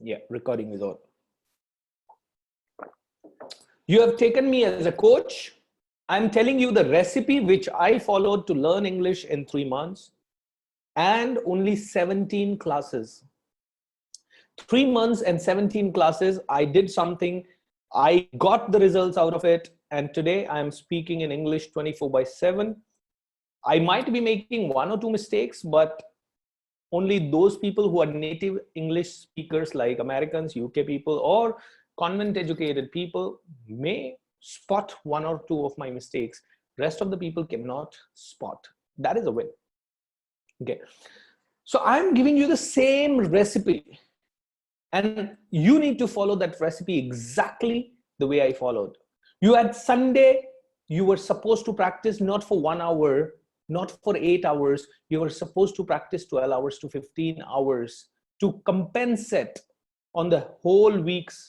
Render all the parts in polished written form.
Yeah, recording is on. You have taken me as a coach. I'm telling you the recipe which I followed to learn English in 3 months and only 17 classes. 3 months and 17 classes. I did something. I got the results out of it. And today I'm speaking in English 24/7. I might be making 1 or 2 mistakes, but only those people who are native English speakers like Americans, UK people, or convent educated people may spot 1 or 2 of my mistakes. Rest of the people cannot spot. That is a win. Okay. So I'm giving you the same recipe and you need to follow that recipe exactly the way I followed. You had Sunday, you were supposed to practice not for 1 hour, not for 8 hours. You were supposed to practice 12 hours to 15 hours to compensate on the whole week's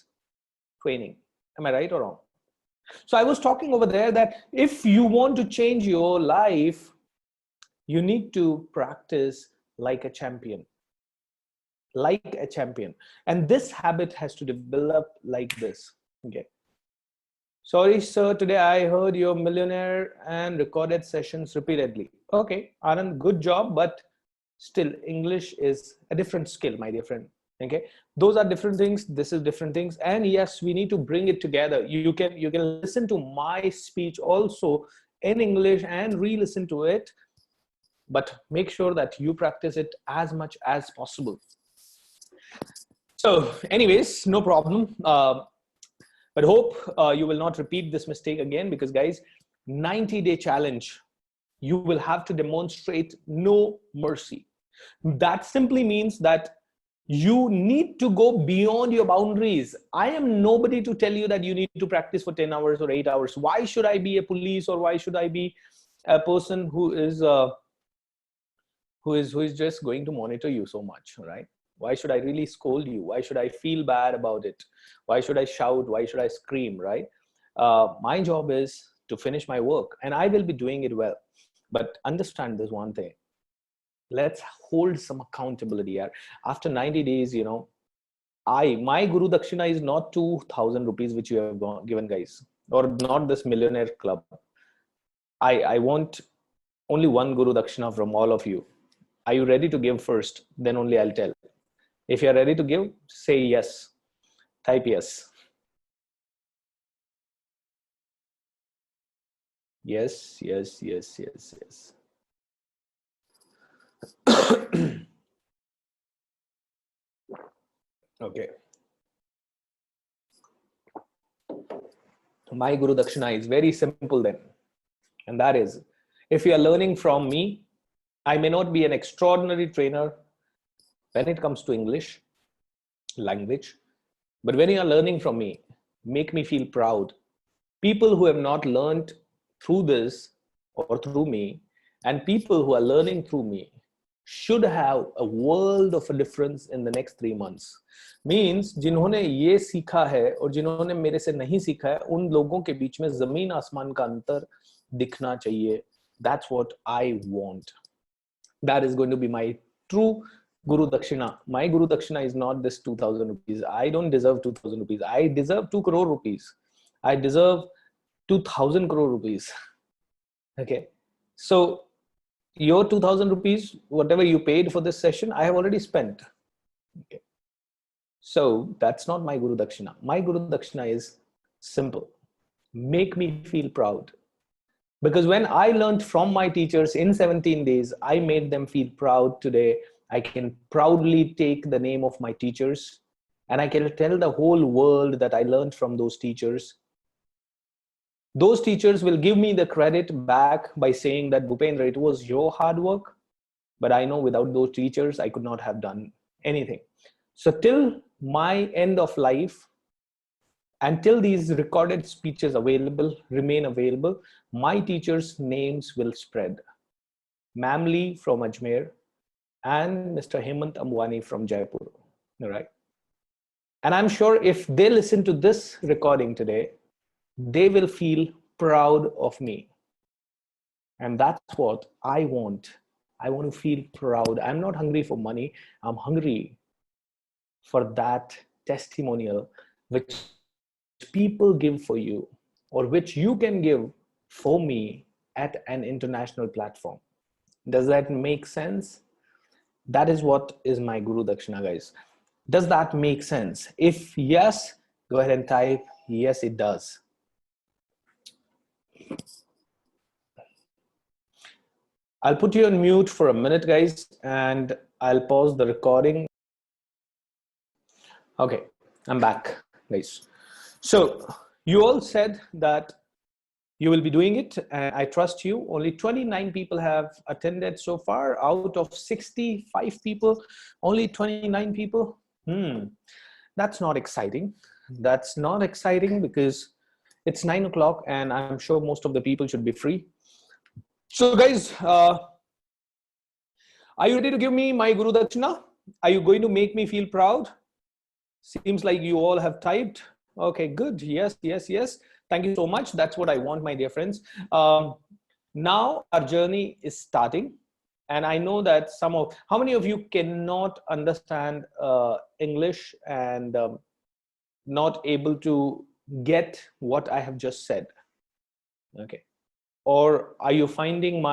training. Am I right or wrong? So I was talking over there that if you want to change your life, you need to practice like a champion. Like a champion. And this habit has to develop like this. Okay. Sorry, sir, today I heard your millionaire and recorded sessions repeatedly. Okay, Anand, good job, but still English is a different skill, my dear friend. Okay, those are different things. This is different things. And yes, we need to bring it together. You can listen to my speech also in English and re-listen to it, but make sure that you practice it as much as possible. So anyways, no problem. But hope you will not repeat this mistake again, because guys, 90-day challenge, you will have to demonstrate no mercy. That simply means that you need to go beyond your boundaries. I am nobody to tell you that you need to practice for 10 hours or 8 hours. Why should I be a police, or why should I be a person who is just going to monitor you so much, right? Why should I really scold you? Why should I feel bad about it? Why should I shout? Why should I scream, right? My job is to finish my work, and I will be doing it well. But understand this one thing. Let's hold some accountability here. After 90 days, you know, my Guru Dakshina is not 2,000 rupees, which you have given, guys, or not this millionaire club. I want only one Guru Dakshina from all of you. Are you ready to give first? Then only I'll tell. If you're ready to give, say yes. Type yes. Yes, yes, yes, yes, yes. Okay. My Guru Dakshina is very simple then. And that is, if you are learning from me, I may not be an extraordinary trainer when it comes to English language, but when you are learning from me, make me feel proud. People who have not learned through this or through me, and people who are learning through me, should have a world of a difference in the next 3 months. Means जिन्होंने ये सीखा है और जिन्होंने मेरे से नहीं सीखा है, उन लोगों के बीच में जमीन आसमान का अंतर दिखना चाहिए. That's what I want. That is going to be my true Guru Dakshina. My Guru Dakshina is not this 2,000 rupees. I don't deserve 2,000 rupees. I deserve 2 crore rupees. I deserve 2,000 crore rupees. Okay. So your 2,000 rupees, whatever you paid for this session, I have already spent. Okay. So that's not my Guru Dakshina. My Guru Dakshina is simple. Make me feel proud. Because when I learned from my teachers in 17 days, I made them feel proud today. I can proudly take the name of my teachers and I can tell the whole world that I learned from those teachers. Those teachers will give me the credit back by saying that, Bhupendra, it was your hard work, but I know without those teachers, I could not have done anything. So till my end of life, until these recorded speeches remain available, my teachers' names will spread. Ma'am Lee from Ajmer and Mr. Hemant Ambani from Jaipur. All right. And I'm sure if they listen to this recording today, they will feel proud of me. And that's what I want. I want to feel proud. I'm not hungry for money. I'm hungry for that testimonial which people give for you, or which you can give for me at an international platform. Does that make sense? That is what is my Guru Dakshina, guys. Does that make sense? If yes, go ahead and type yes, it does. I'll put you on mute for a minute, guys, and I'll pause the recording. Okay, I'm back, guys. So you all said that you will be doing it, and I trust you. Only 29 people have attended so far out of 65 people. Only 29 people. That's not exciting. That's not exciting because it's 9 o'clock and I'm sure most of the people should be free. So guys, are you ready to give me my Guru Dakshina? Are you going to make me feel proud? Seems like you all have typed. Okay, good. Yes, yes, yes. Thank you so much. That's what I want, my dear friends. Now our journey is starting. And I know that how many of you cannot understand English and not able to get what I have just said? Okay. Or are you finding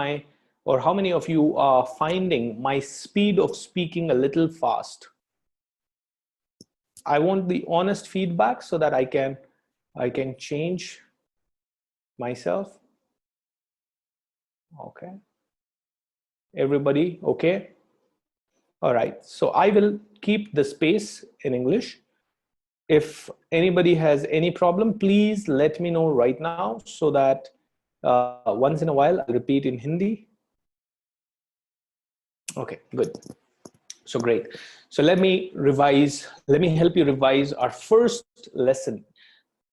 or how many of you are finding my speed of speaking a little fast? I want the honest feedback so that I can change myself. Okay. Everybody okay? All right. So I will keep the space in English. If anybody has any problem, please let me know right now so that once in a while I'll repeat in Hindi. Okay, good. So great. So let me help you revise our first lesson.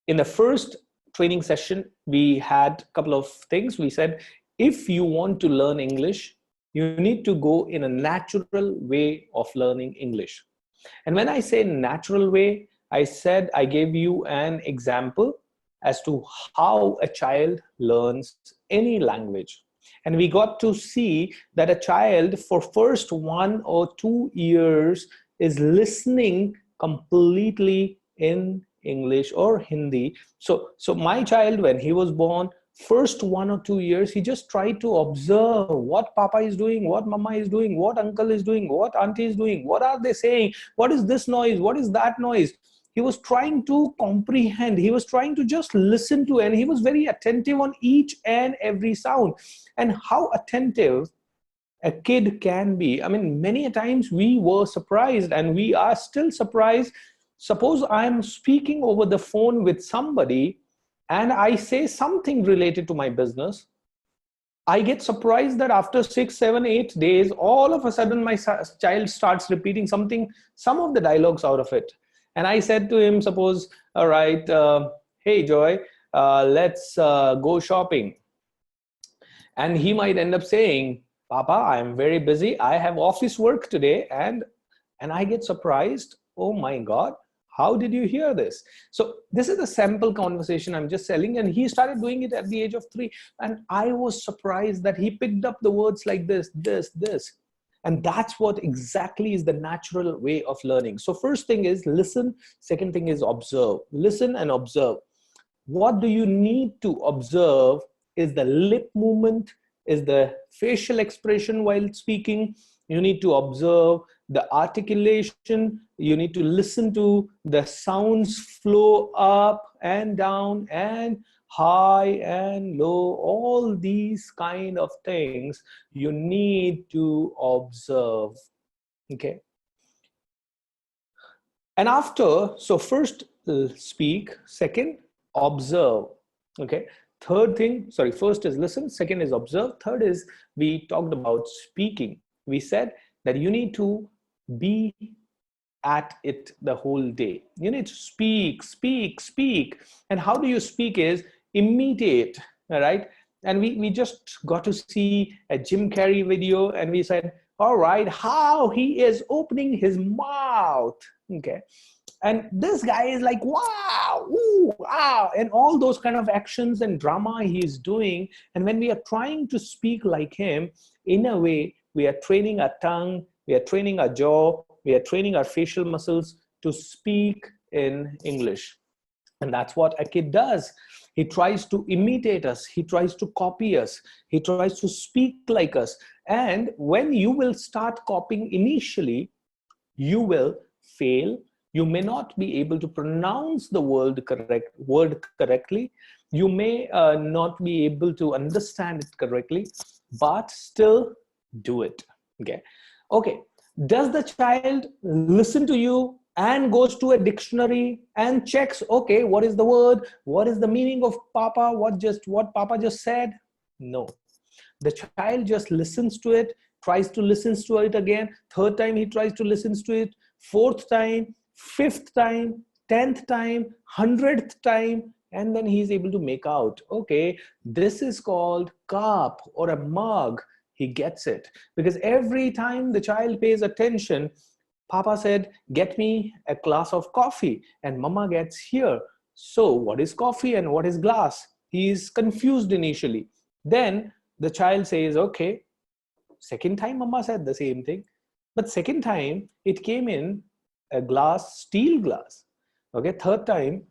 In the first training session, we had a couple of things. We said, if you want to learn English, you need to go in a natural way of learning English. And when I say natural way, I said I gave you an example as to how a child learns any language. And we got to see that a child for first 1 or 2 years is listening completely in English or Hindi. So my child, when he was born, first 1 or 2 years, he just tried to observe what Papa is doing, what Mama is doing, what Uncle is doing, what Auntie is doing, what are they saying, what is this noise, what is that noise. He was trying to comprehend, he was trying to just listen to, and he was very attentive on each and every sound. And how attentive a kid can be, I mean, many a times we were surprised, and we are still surprised. Suppose I'm speaking over the phone with somebody and I say something related to my business, I get surprised that after 6, 7, 8 days, all of a sudden my child starts repeating some of the dialogues out of it. And I said to him, suppose, all right, hey Joy, let's go shopping. And he might end up saying, Papa, I'm very busy. I have office work today. And I get surprised. Oh my God, how did you hear this? So this is a sample conversation I'm just telling. And he started doing it at the age of 3. And I was surprised that he picked up the words like this. And that's what exactly is the natural way of learning. So first thing is listen. Second thing is observe. Listen and observe. What do you need to observe is the lip movement, is the facial expression while speaking. You need to observe the articulation. You need to listen to the sounds flow up and down and high and low. All these kind of things you need to observe. Okay. And after, so first speak, second observe. Okay. Third thing, sorry, first is listen, second is observe, third is we talked about speaking. We said that you need to be at it the whole day. You need to speak. And how do you speak is imitate, all right? And we just got to see a Jim Carrey video and we said, all right, how he is opening his mouth, okay? And this guy is like, wow, ooh, wow, and all those kind of actions and drama he's doing. And when we are trying to speak like him, in a way, we are training our tongue, we are training our jaw, we are training our facial muscles to speak in English. And that's what a kid does. He tries to imitate us. He tries to copy us. He tries to speak like us. And when you will start copying initially, you will fail. You may not be able to pronounce the word correctly. You may not be able to understand it correctly, but still do it. Okay. Does the child listen to you and goes to a dictionary and checks, okay, what is the word? What is the meaning of Papa? What Papa just said? No. The child just listens to it, tries to listen to it again. Third time he tries to listen to it. Fourth time, fifth time, 10th time, 100th time. And then he's able to make out, okay, this is called cup or a mug. He gets it. Because every time the child pays attention, Papa said, get me a glass of coffee, and Mama gets here. So what is coffee and what is glass? He is confused initially. Then the child says, okay, second time Mama said the same thing. But second time it came in a glass, steel glass. Okay, third time,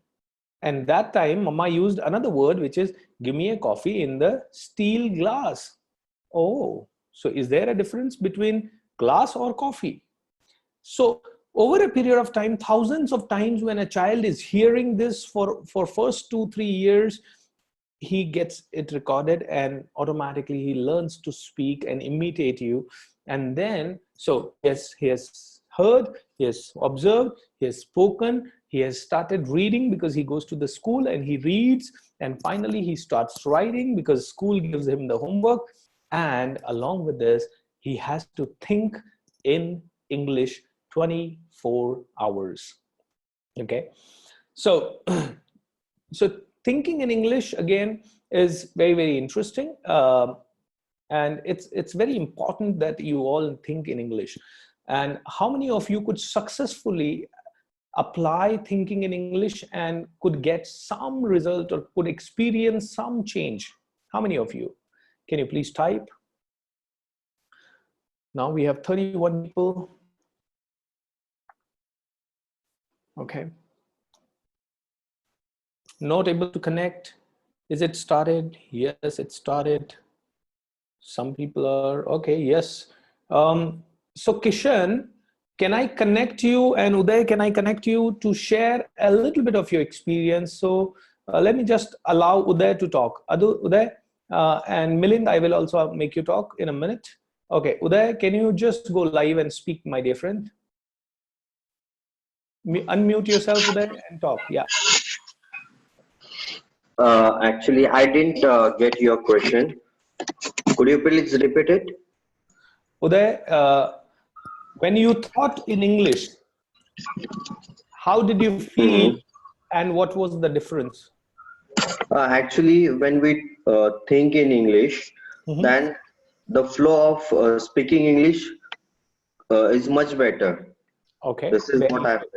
and that time Mama used another word, which is give me a coffee in the steel glass. Oh, so is there a difference between glass or coffee? So over a period of time, thousands of times, when a child is hearing this for first 2-3 years, he gets it recorded and automatically he learns to speak and imitate you. And then, so yes, he has heard, he has observed, he has spoken, he has started reading because he goes to the school and he reads, and finally he starts writing because school gives him the homework. And along with this, he has to think in English 24 hours. Okay, so thinking in English again is very, very interesting, and it's very important that you all think in English. And how many of you could successfully apply thinking in English and could get some result or could experience some change? How many of you? Can you please type? Now we have 31 people. Okay. Not able to connect. Is it started? Yes, it started. Some people are okay. Yes. So Kishan, can I connect you, and Uday, can I connect you to share a little bit of your experience? So let me just allow Uday to talk. Uday and Milind, I will also make you talk in a minute. Okay, Uday, can you just go live and speak, my dear friend? Unmute yourself, Uday, and talk. Yeah. Actually, I didn't get your question. Could you please repeat it? Uday, when you thought in English, how did you feel and what was the difference? Actually, when we think in English, then the flow of speaking English is much better. Okay. This is what I felt.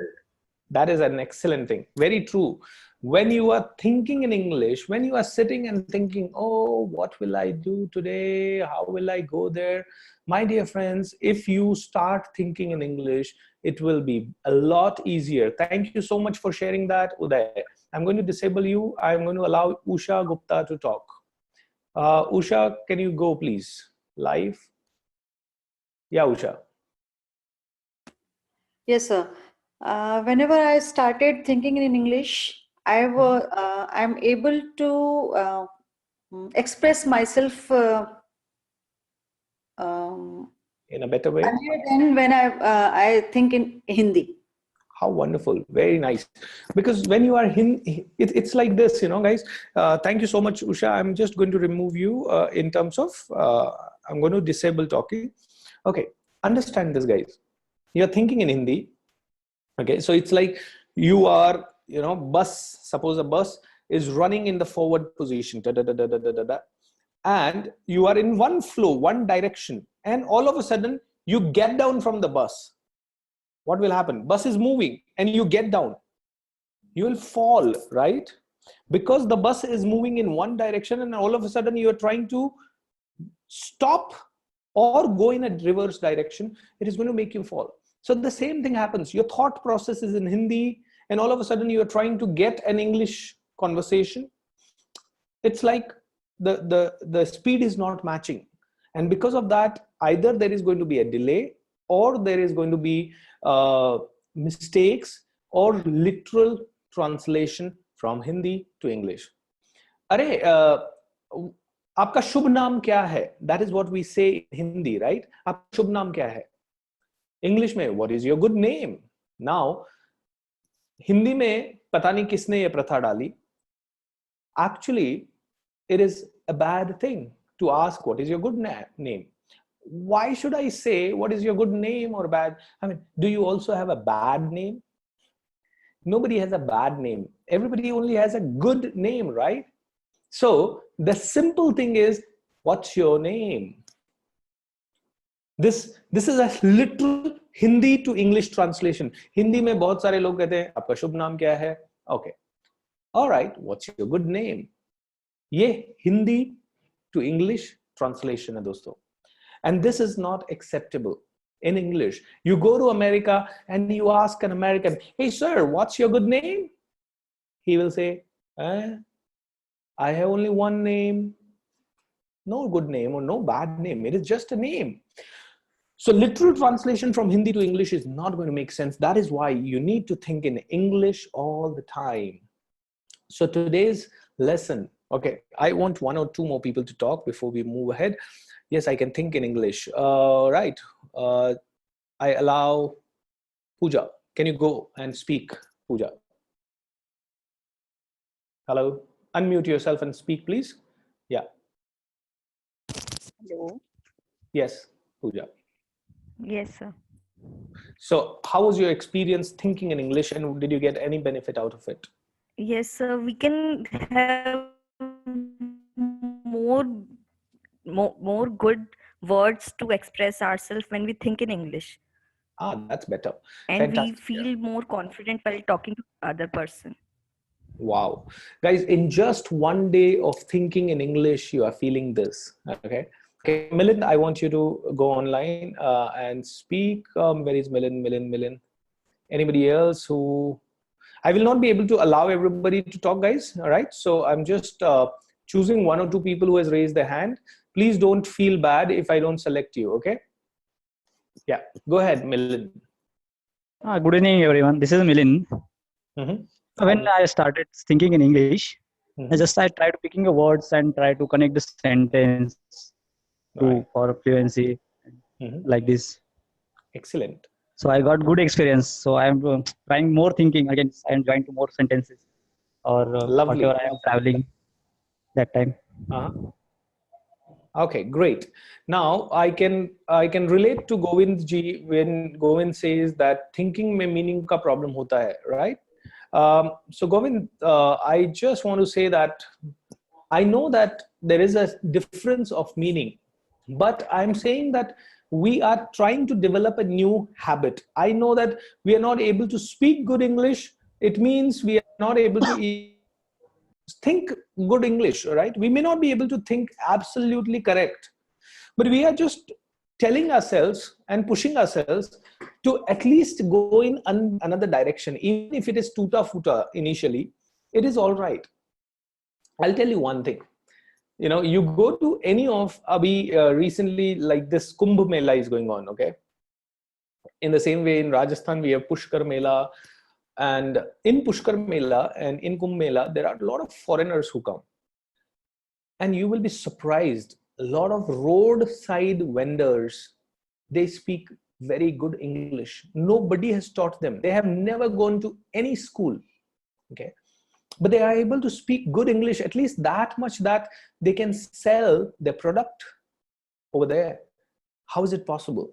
That is an excellent thing. Very true. When you are thinking in English, when you are sitting and thinking, oh, what will I do today? How will I go there? My dear friends, if you start thinking in English, it will be a lot easier. Thank you so much for sharing that, Uday. I'm going to disable you. I'm going to allow Usha Gupta to talk. Usha, can you go please? Live? Yeah, Usha. Yes, sir. Whenever I started thinking in English, I'm able to express myself in a better way than when I think in Hindi. How wonderful. Very nice. Because when you are it's like this, guys. Thank you so much, Usha. I'm just going to remove you in terms of I'm going to disable talking. Okay, understand this, guys. You're thinking in Hindi. Okay, so it's like you are, suppose a bus is running in the forward position, and you are in one flow, one direction, and all of a sudden you get down from the bus. What will happen? Bus is moving and you get down. You will fall, right? Because the bus is moving in one direction and all of a sudden you are trying to stop or go in a reverse direction. It is going to make you fall. So the same thing happens. Your thought process is in Hindi, and all of a sudden you're trying to get an English conversation. It's like the speed is not matching. And because of that, either there is going to be a delay, or there is going to be mistakes or literal translation from Hindi to English. अरे आपका शुभ नाम क्या है? That is what we say in Hindi, right? आपका शुभ नाम क्या है? English में what is your good name? Now Hindi में पता नहीं किसने ये प्रथा डाली. Actually, it is a bad thing to ask what is your good name. Why should I say what is your good name or bad? I mean, do you also have a bad name? Nobody has a bad name. Everybody only has a good name, right? So the simple thing is, what's your name? This is a literal Hindi to English translation. Hindi में बहुत सारे लोग कहते हैं आपका शुभ नाम क्या है? Okay. All right, what's your good name? ये Hindi to English translation है दोस्तों. And this is not acceptable in English. You go to America and you ask an American, hey sir, what's your good name? He will say, I have only one name. No good name or no bad name. It is just a name. So literal translation from Hindi to English is not going to make sense. That is why you need to think in English all the time. So today's lesson, okay, I want one or two more people to talk before we move ahead. Yes, I can think in English. Right. I allow Pooja. Can you go and speak, Pooja? Hello. Unmute yourself and speak, please. Yeah. Hello. Yes, Pooja. Yes, sir. So how was your experience thinking in English, and did you get any benefit out of it? Yes, sir. We can have more good words to express ourselves when we think in English, That's better. and Fantastic. we feel more confident while talking to other person. Wow. Guys, in just one day of thinking in English, you are feeling this. Okay. Okay, Milind, I want you to go online and speak. Where is Milind? Anybody else who... I will not be able to allow everybody to talk, guys. All right. So I'm just choosing one or two people who has raised their hand. Please don't feel bad if I don't select you. Okay. Yeah. Go ahead, Milind. Good evening, everyone. This is Milin. When I started thinking in English, I tried picking the words and try to connect the sentence for fluency, like this. Excellent. So I got good experience. So I'm trying more thinking again. I'm trying to more sentences or whatever I am traveling that time. Okay, great. Now I can relate to Govind ji when Govind says that thinking mein meaning ka problem hota hai, right? So Govind, I just want to say that I know that there is a difference of meaning, but I'm saying that we are trying to develop a new habit. I know that we are not able to speak good English. It means we are not able to think good English, right? We may not be able to think absolutely correct, but we are just telling ourselves and pushing ourselves to at least go in another direction. Even if it is tuta futa initially, it is all right. I'll tell you one thing. You know, you go to any of recently, like this Kumbh Mela is going on, okay? In the same way, in Rajasthan, we have Pushkar Mela. And in Pushkar Mela and in Kumbh Mela, there are a lot of foreigners who come. And you will be surprised. A lot of roadside vendors, they speak very good English. Nobody has taught them. They have never gone to any school, okay? But they are able to speak good English, at least that much that they can sell their product over there. How is it possible?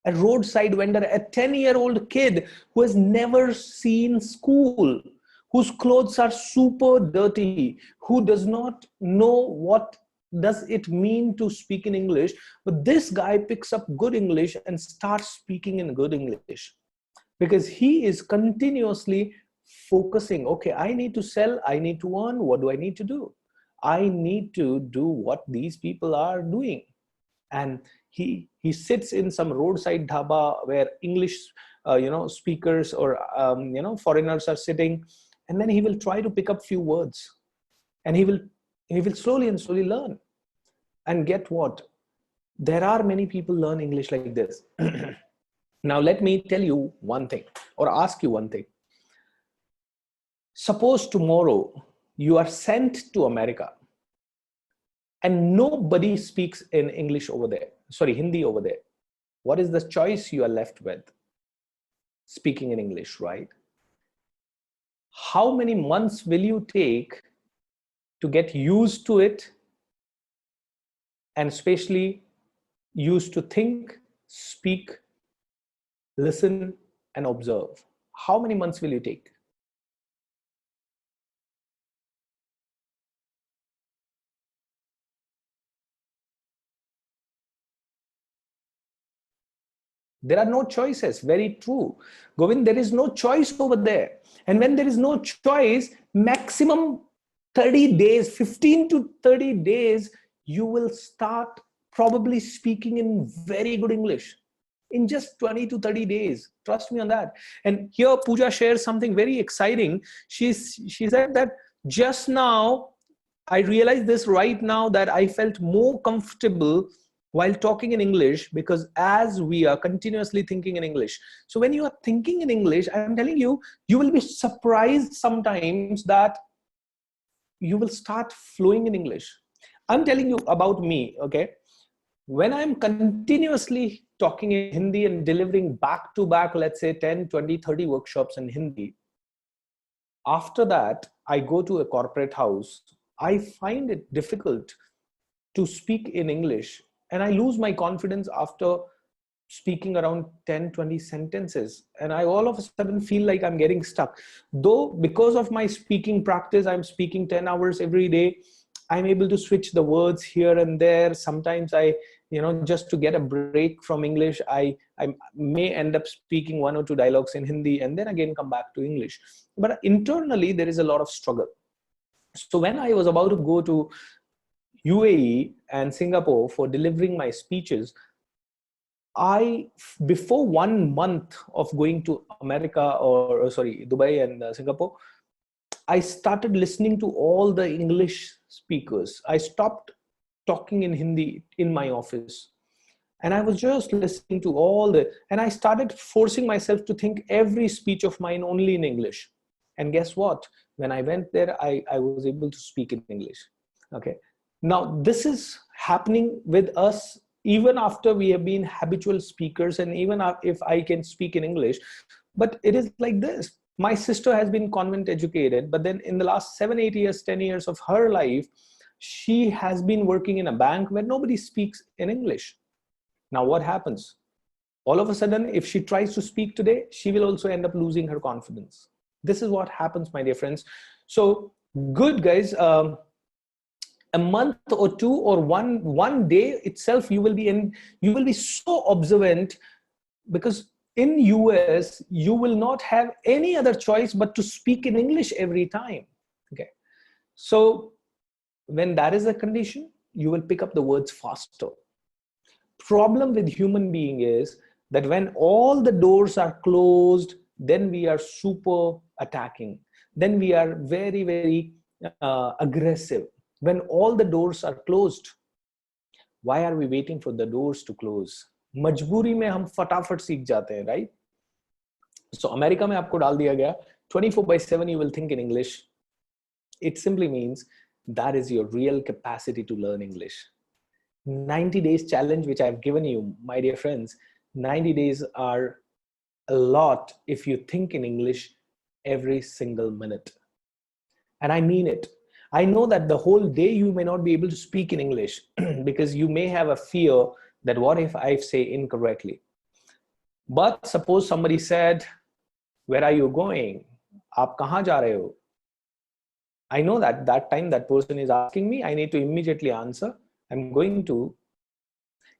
A roadside vendor, a 10-year-old kid who has never seen school, whose clothes are super dirty, who does not know what does it mean to speak in English. But this guy picks up good English and starts speaking in good English because he is continuously focusing. Okay, I need to sell, I need to earn. What do I need to do? I need to do what these people are doing. and he sits in some roadside dhaba where English speakers or foreigners are sitting, and then he will try to pick up few words, and he will slowly and slowly learn. And get what? There are many people learn English like this. Now let me tell you one thing, or ask you one thing. Suppose tomorrow you are sent to America and nobody speaks in English over there, sorry, Hindi over there. What is the choice you are left with? Speaking in English, right? How many months will you take to get used to it, and especially used to think, speak, listen, and observe? How many months will you take? There are no choices. Very true. Govind, there is no choice over there. And when there is no choice, maximum 30 days, 15 to 30 days, you will start probably speaking in very good English in just 20 to 30 days. Trust me on that. And here Pooja shares something very exciting. She said that just now, I realized this right now, that I felt more comfortable while talking in English, because as we are continuously thinking in English. So when you are thinking in English, I'm telling you, you will be surprised sometimes that you will start flowing in English. I'm telling you about me, okay? When I'm continuously talking in Hindi and delivering back to back, let's say 10, 20, 30 workshops in Hindi, after that, I go to a corporate house, I find it difficult to speak in English, and I lose my confidence after speaking around 10, 20 sentences. And I all of a sudden feel like I'm getting stuck. Though because of my speaking practice, I'm speaking 10 hours every day, I'm able to switch the words here and there. Sometimes I, just to get a break from English, I may end up speaking 1 or 2 dialogues in Hindi and then again come back to English. But internally, there is a lot of struggle. So when I was about to go to UAE and Singapore for delivering my speeches, before 1 month of going to America, or sorry, Dubai and Singapore, I started listening to all the English speakers. I stopped talking in Hindi in my office. And I was just listening to and I started forcing myself to think every speech of mine only in English. And guess what? When I went there, I was able to speak in English. Okay. Now, this is happening with us even after we have been habitual speakers, and even if I can speak in English. But it is like this. My sister has been convent educated, but then in the last 7, 8 years, 10 years of her life, she has been working in a bank where nobody speaks in English. Now, what happens? All of a sudden, if she tries to speak today, she will also end up losing her confidence. This is what happens, my dear friends. So good, guys. A month or 2 or one day itself, you will be so observant, because in US, you will not have any other choice but to speak in English every time. Okay. So when that is a condition, you will pick up the words faster. Problem with human being is that when all the doors are closed, then we are super attacking. Then we are very, very aggressive. When all the doors are closed, why are we waiting for the doors to close? मजबूरी में हम फटाफट सीख जाते हैं, right? So America में आपको डाल दिया गया 24/7 you will think in English. It simply means that is your real capacity to learn English. 90 days challenge which I've given you, my dear friends, 90 days are a lot if you think in English every single minute. And I mean it. I know that the whole day you may not be able to speak in English because you may have a fear that what if I say incorrectly. But suppose somebody said, where are you going? Aap kahan ja rahe ho? I know that time that person is asking me, I need to immediately answer. I'm going to,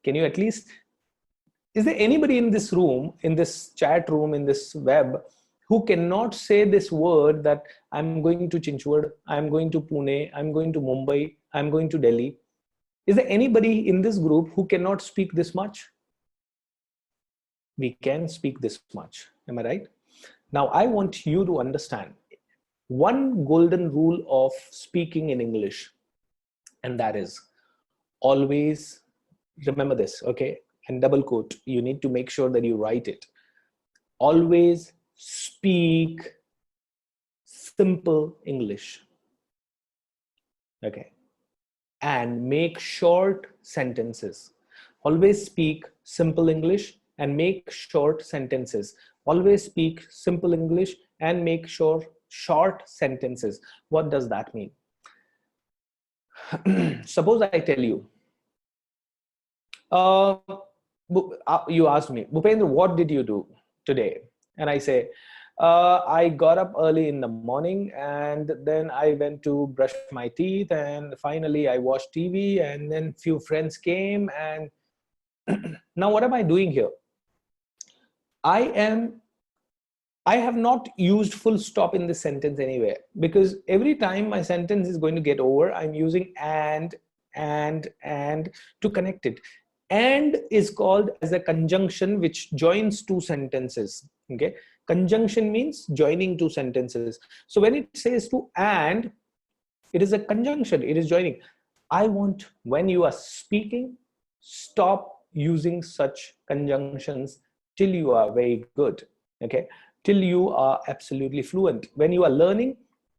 can you at least, is there anybody in this room, in this chat room, in this web, who cannot say this word that I'm going to Chinchwad, I'm going to Pune, I'm going to Mumbai, I'm going to Delhi? Is there anybody in this group who cannot speak this much? We can speak this much. Am I right? Now, I want you to understand one golden rule of speaking in English, and that is always remember this, okay? And double quote, you need to make sure that you write it. Always speak simple English, okay? And make short sentences. Always speak simple English and make short sentences. Always speak simple English and make short sentences. What does that mean? Suppose I tell you, you asked me, Bhupendra, what did you do today? And I say, I got up early in the morning and then I went to brush my teeth and finally I watched TV and then few friends came and now what am I doing here? I have not used full stop in this sentence anywhere, because every time my sentence is going to get over, I'm using and to connect it. And is called as a conjunction which joins two sentences. Okay, conjunction means joining two sentences. So when it says to and, it is a conjunction, it is joining. I want, when you are speaking, stop using such conjunctions till you are very good. Okay, till you are absolutely fluent. When you are learning,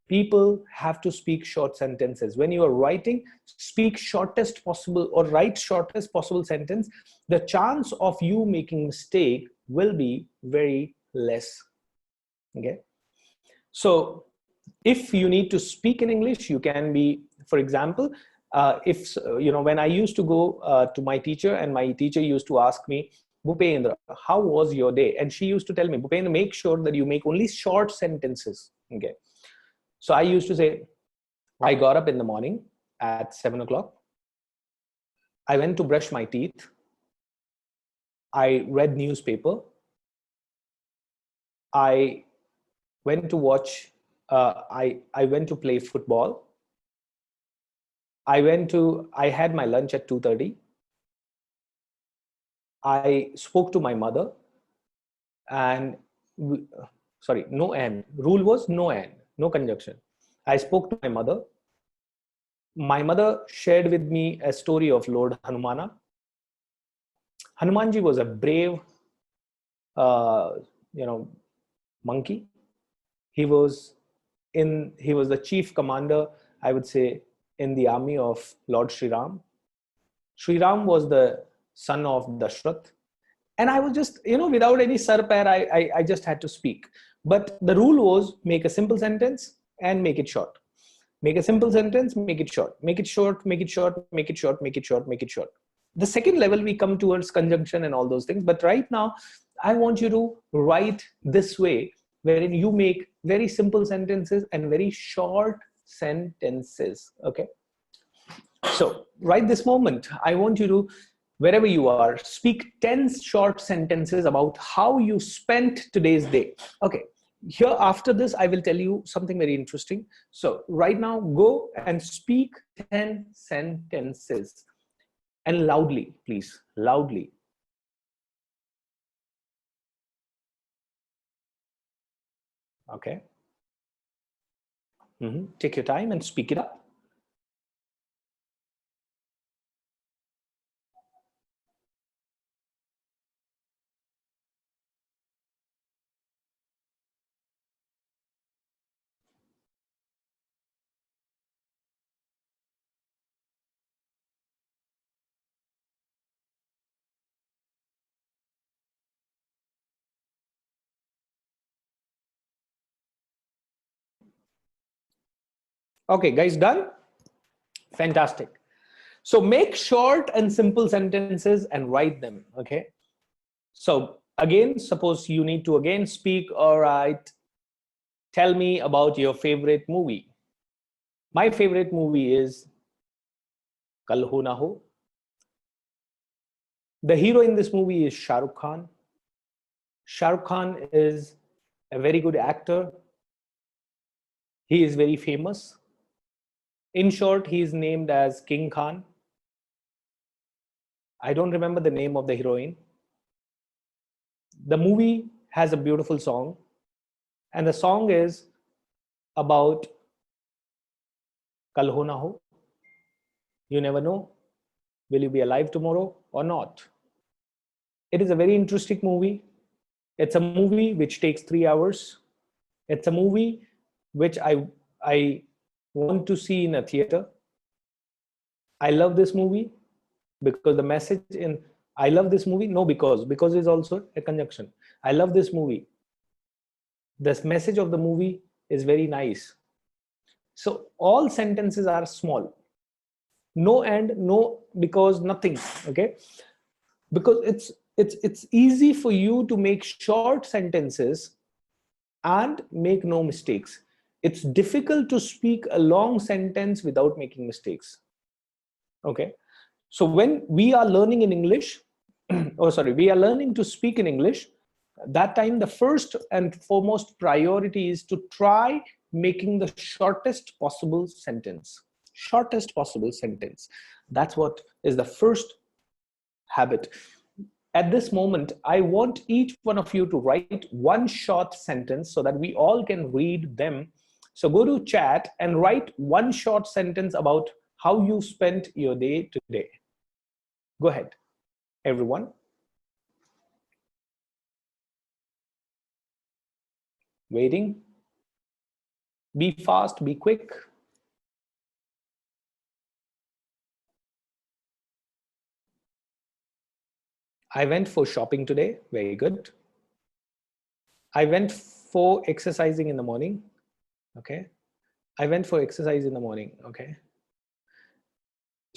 people have to speak short sentences. When you are writing, speak shortest possible or write shortest possible sentence. The chance of you making mistake will be very less. Okay, so if you need to speak in English, you can be, for example, if you know, when I used to go to my teacher and my teacher used to ask me, Bhupendra, how was your day? And she used to tell me, Bhupendra, make sure that you make only short sentences. Okay. So I used to say, I got up in the morning at 7 o'clock. I went to brush my teeth. I read newspaper. I went to watch, I went to play football. I had my lunch at 2:30. I spoke to my mother and sorry, no and. Rule was no and, no conjunction. I spoke to my mother. My mother shared with me a story of Lord Hanumana. Hanumanji was a brave, monkey. He was the chief commander, I would say, in the army of Lord Sri Ram. Sri Ram was the son of Dashrath. And I was just, without any sar pair, I just had to speak. But the rule was make a simple sentence and make it short. Make a simple sentence, make it short. Make it short, make it short, make it short, make it short, make it short. The second level, we come towards conjunction and all those things. But right now, I want you to write this way, wherein you make very simple sentences and very short sentences. Okay. So right this moment, I want you to, wherever you are, speak 10 short sentences about how you spent today's day. Okay. Here after this, I will tell you something very interesting. So right now, go and speak 10 sentences and loudly, please, loudly. Okay. Take your time and speak it up. Okay, guys, done? Fantastic. So make short and simple sentences and write them, okay? So again, suppose you need to again speak or write, tell me about your favorite movie. My favorite movie is Kal Ho Na Ho. The hero in this movie is Shah Rukh Khan. Shah Rukh Khan is a very good actor. He is very famous. In short, he is named as King Khan. I don't remember the name of the heroine. The movie has a beautiful song, and the song is about Kal ho na ho. You never know. Will you be alive tomorrow or not? It is a very interesting movie. It's a movie which takes 3 hours. It's a movie which I want to see in a theater. I love this movie because the message in I love this movie. No, because is also a conjunction. I love this movie. This message of the movie is very nice. So all sentences are small. No and, no because, nothing. Okay, because it's easy for you to make short sentences and make no mistakes. It's difficult to speak a long sentence without making mistakes. Okay, so when we are learning in English, we are learning to speak in English, that time the first and foremost priority is to try making the shortest possible sentence. Shortest possible sentence. That's what is the first habit. At this moment, I want each one of you to write one short sentence so that we all can read them. So go to chat and write one short sentence about how you spent your day today. Go ahead, everyone. Waiting. Be fast, be quick. I went for shopping today. Very good. I went for exercising in the morning. Okay. I went for exercise in the morning. Okay.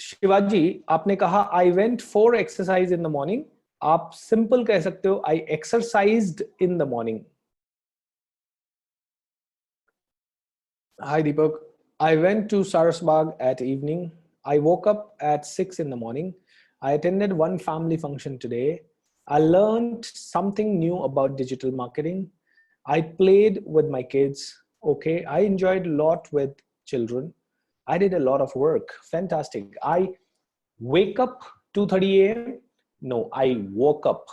Shivaji, आपने कहा I went for exercise in the morning. आप simple कह सकते हो I exercised in the morning. Hi Deepak. I went to Sarasbag at evening. I woke up at 6 in the morning. I attended one family function today. I learned something new about digital marketing. I played with my kids. Okay. I enjoyed a lot with children. I did a lot of work. Fantastic. I wake up 2:30 a.m. No, I woke up.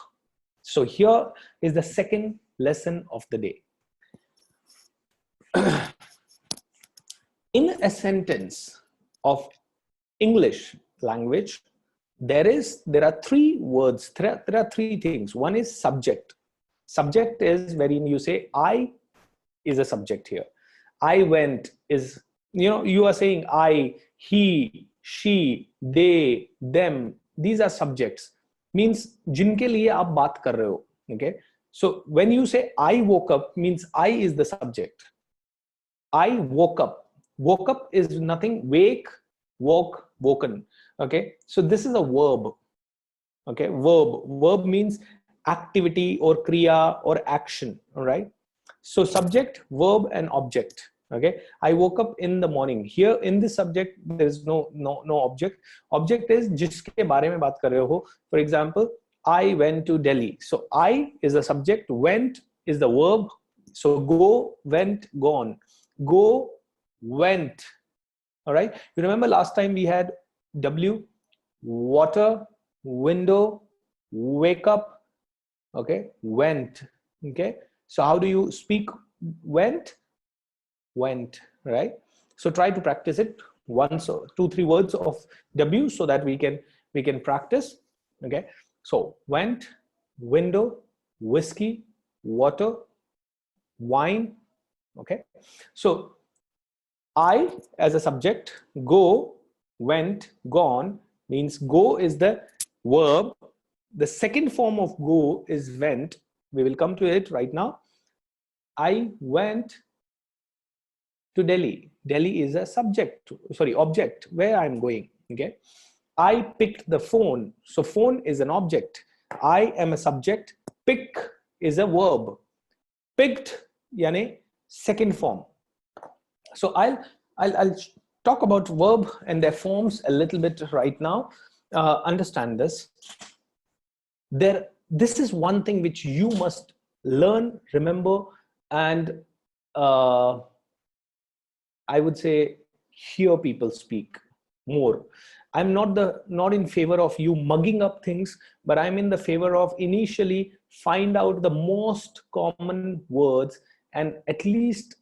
So here is the second lesson of the day. In a sentence of English language, there are three words. There are three things. One is subject. Subject is wherein you say I is a subject here. I went is, you are saying I, he, she, they, them. These are subjects. Means जिनके लिए आप बात कर रहे हो. Okay. So when you say I woke up, means I is the subject. I woke up. Woke up is nothing. Wake, woke, woken. Okay. So this is a verb. Okay. Verb means activity or kriya or action. All right. So subject, verb, and object. Okay. I woke up in the morning. Here in this subject, there is no object. Object is जिसके बारे में बात कर रहे हो. For example, I went to Delhi. So I is the subject. Went is the verb. So go, went, gone. Go, went. All right. You remember last time we had W, water, window, wake up. Okay. Went. Okay. So how do you speak went? Went, right? So try to practice it once or 2-3 words of W so that we can practice. Okay. So went, window, whiskey, water, wine. Okay. So I as a subject, go, went, gone means go is the verb. The second form of go is went. We will come to it right now. I went to Delhi. Delhi is a object where I'm going. Okay. I picked the phone. So phone is an object. I am a subject. Pick is a verb. Picked, yani second form. So I'll talk about verb and their forms a little bit right now. Understand this. This is one thing which you must learn, remember, and I would say hear people speak more. I'm not in favor of you mugging up things, but I'm in the favor of initially find out the most common words and at least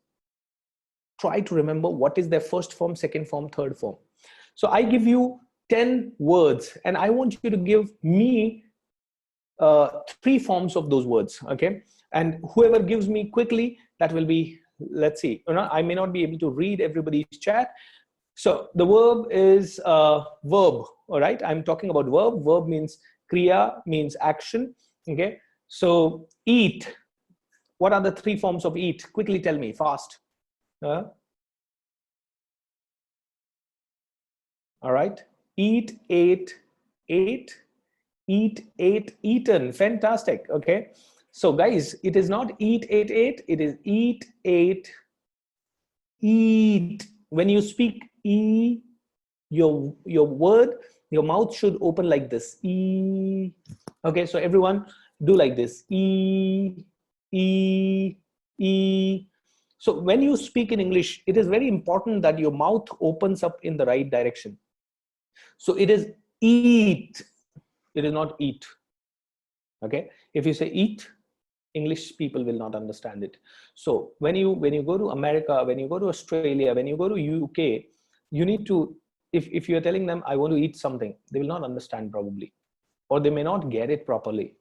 try to remember what is their first form, second form, third form. So I give you 10 words and I want you to give me 3 forms of those words, okay? And whoever gives me quickly, that will be, let's see, I may not be able to read everybody's chat. So the verb is verb, all right? I'm talking about verb. Verb means kriya, means action, okay? So eat. What are the 3 forms of eat? Quickly tell me, fast. All right. Eat, ate, ate, eat, ate, eaten. Fantastic. Okay. So guys, it is not eat, ate, ate. It is eat, ate, eat. When you speak e, your word, your mouth should open like this. E. Okay. So everyone do like this. E, e, e. So when you speak in English, it is very important that your mouth opens up in the right direction. So it is eat. It is not eat. Okay. If you say eat, English people will not understand it. So when you go to America, when you go to Australia, when you go to UK, you need to, if you're telling them, I want to eat something, they will not understand probably, or they may not get it properly.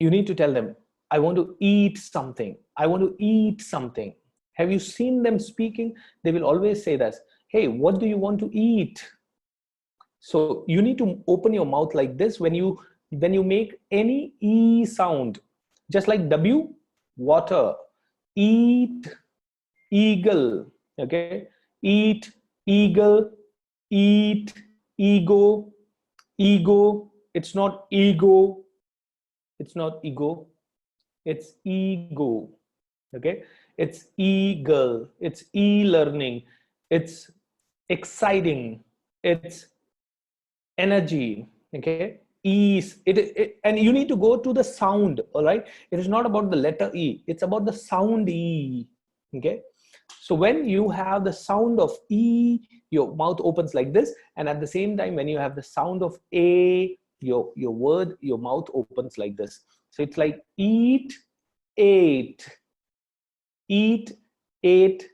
You need to tell them, I want to eat something. I want to eat something. Have you seen them speaking? They will always say that, hey, what do you want to eat? So you need to open your mouth like this when you make any E sound, just like W, water, eat, eagle, okay? Eat, eagle, eat, ego, ego. It's not ego. It's not ego. It's ego, okay? It's eagle. It's e-learning. It's exciting. It's energy, okay? Ease. And you need to go to the sound, all right? It is not about the letter E. It's about the sound E, okay? So when you have the sound of E, your mouth opens like this, and at the same time, when you have the sound of A, your mouth opens like this. So it's like eat, ate, eat, ate,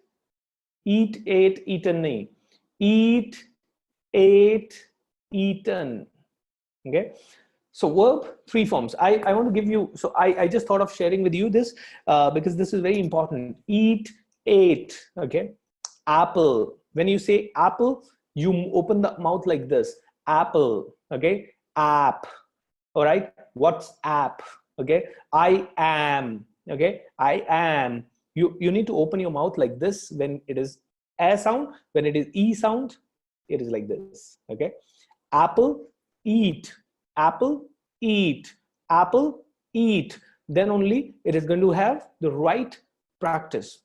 eat, ate, eaten, eat, ate, eaten. Okay. So verb, 3 forms. I want to give you, so I just thought of sharing with you this because this is very important. Eat, ate, okay. Apple. When you say apple, you open the mouth like this. Apple, okay. App, all right. What's app? Okay. I am, okay. I am. You need to open your mouth like this when it is A sound. When it is E sound, it is like this, okay. Apple, eat, apple, eat, apple, eat. Then only it is going to have the right practice.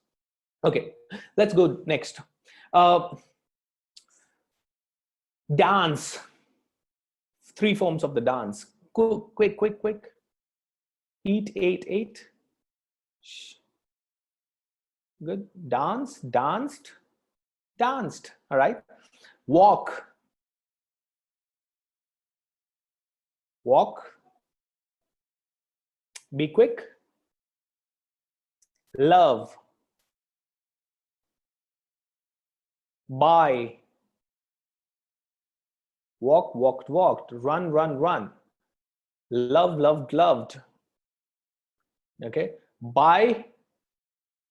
Okay, let's go next. Dance. 3 forms of the dance. Quick, quick, quick. Eat, ate, ate. Good. Dance, danced, danced. All right. Walk. Walk. Be quick. Love. Buy. Walk, walked, walked. Run, run, run. Love, loved, loved. Okay. Buy.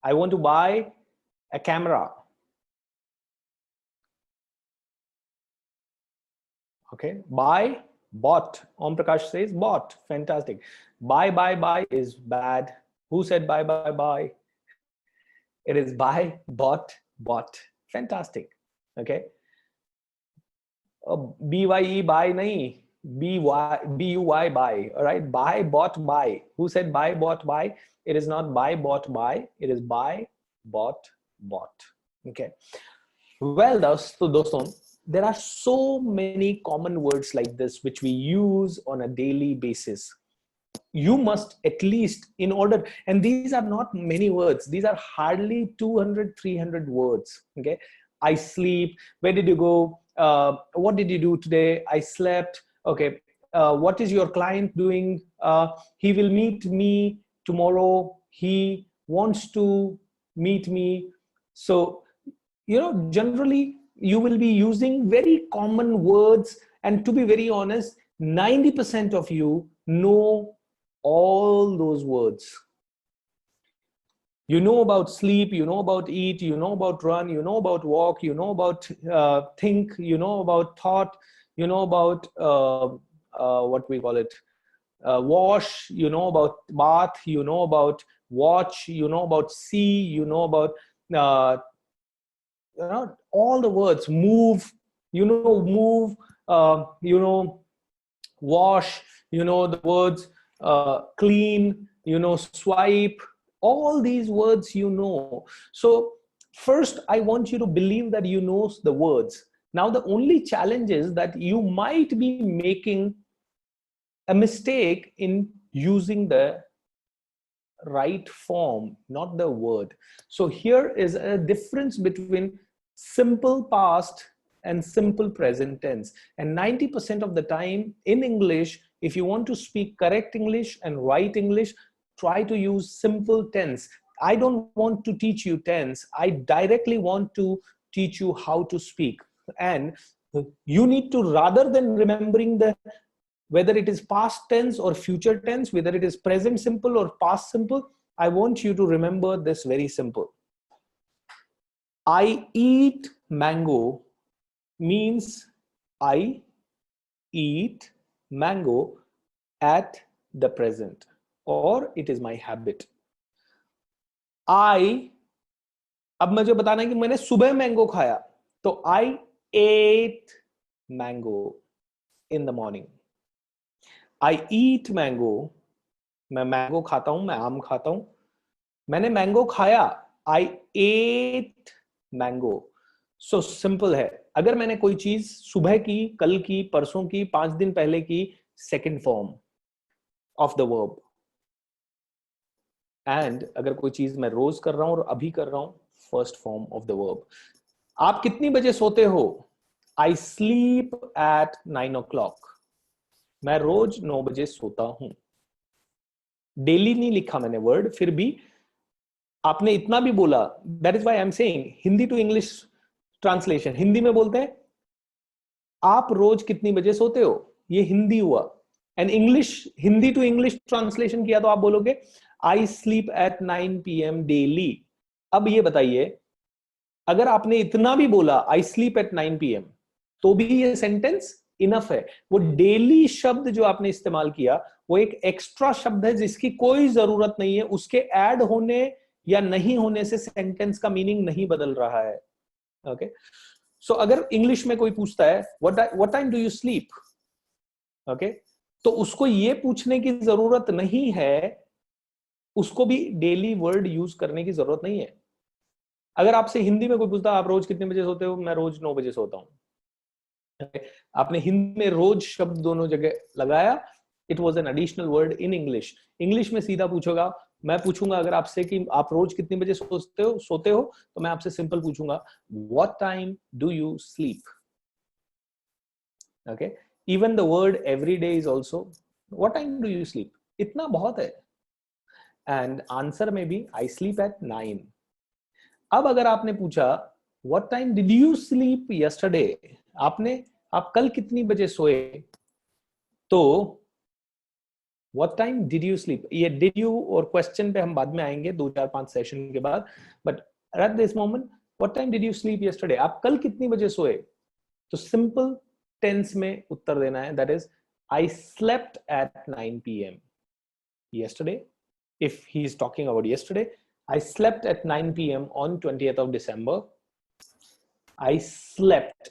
I want to buy a camera. Okay. Buy, bought. Om Prakash says bought. Fantastic. Buy is bad. Who said buy? It is buy, bought, bought. Fantastic. Okay. BYE buy nahi. BUY buy. All right. Buy, bought, buy. Who said buy, bought, buy? It is not buy, bought, buy. It is buy, bought, bought. Okay. Well, doston, there are so many common words like this which we use on a daily basis. You must at least, in order, and these are not many words, these are hardly 200, 300 words. Okay. I sleep. Where did you go? what did you do today? I slept. Okay. What is your client doing? He will meet me tomorrow. He wants to meet me. So, generally you will be using very common words. And to be very honest, 90% of you know all those words. You know about sleep, you know about eat, you know about run, you know about walk, you know about think, you know about thought, you know about what we call it, wash, you know about bath, you know about watch, you know about see, you know about all the words. Move, move, wash, the words clean, swipe, all these words. So first I want you to believe that you know the words. Now the only challenge is that you might be making a mistake in using the right form, not the word. So here is a difference between simple past and simple present tense. And 90% of the time in English, if you want to speak correct English and write English, try to use simple tense. I don't want to teach you tense. I directly want to teach you how to speak. And you need to, rather than remembering whether it is past tense or future tense, whether it is present simple or past simple, I want you to remember this very simple. I eat mango means I eat mango at the present, or it is my habit. अब मुझे बताना है कि मैंने सुबह mango खाया, तो I ate mango in the morning. I eat mango, मैं मैंगो खाता हूं, मैं आम खाता हूं, मैंने मैंगो खाया, I ate mango. So simple है. अगर मैंने कोई चीज सुबह की, कल की, परसों की, 5 दिन पहले की, second form of the verb. And अगर कोई चीज मैं रोज कर रहा हूं और अभी कर रहा हूं, first form of the verb. आप कितनी बजे सोते हो? I sleep at 9 o'clock. मैं रोज 9 बजे सोता हूं. डेली नहीं लिखा मैंने वर्ड, फिर भी आपने इतना भी बोला. That is why I am saying Hindi to English translation. Hindi में बोलते हैं आप रोज कितनी बजे सोते हो, ये हिंदी हुआ. And English, Hindi to English translation किया तो आप बोलोगे I sleep at 9 PM daily. अब ये बताइए, अगर आपने इतना भी बोला आई स्लीप एट 9 PM, तो भी ये सेंटेंस इनफ है. वो डेली शब्द जो आपने इस्तेमाल किया, वो एक एक्स्ट्रा शब्द है जिसकी कोई जरूरत नहीं है. उसके ऐड होने या नहीं होने से सेंटेंस का मीनिंग नहीं बदल रहा है. ओके, सो अगर इंग्लिश में कोई पूछता है what time do you sleep, okay, तो उसको ये पूछने की जरूरत नहीं है, उसको भी डेली वर्ड यूज करने की जरूरत नहीं है. अगर आपसे हिंदी में कोई पूछता है आप रोज कितने बजे सोते हो, मैं रोज 9 बजे सोता हूं. आपने हिंदी में रोज शब्द दोनों जगह लगाया, it was an additional word in English. English में सीधा पूछोगा, मैं पूछूंगा अगर आपसे कि आप रोज कितने बजे सोते हो, तो मैं आपसे सिंपल पूछूंगा what time do you sleep. Okay, even the word every day is also what time do you sleep. इतना बहुत है. एंड आंसर में भी आई स्लीप एट 9. अब अगर आपने पूछा what time did you sleep yesterday, आप कल कितनी बजे सोए, तो what time did you sleep. ये डिड यू और क्वेश्चन पे हम बाद में आएंगे 2-4-5 सेशन के बाद. But at this moment what time did you sleep yesterday, आप कल कितनी बजे सोए, तो सिंपल टेंस में उत्तर देना है. That is I slept at 9 PM yesterday. If he is talking about yesterday, I slept at 9 PM on 20th of December. I slept.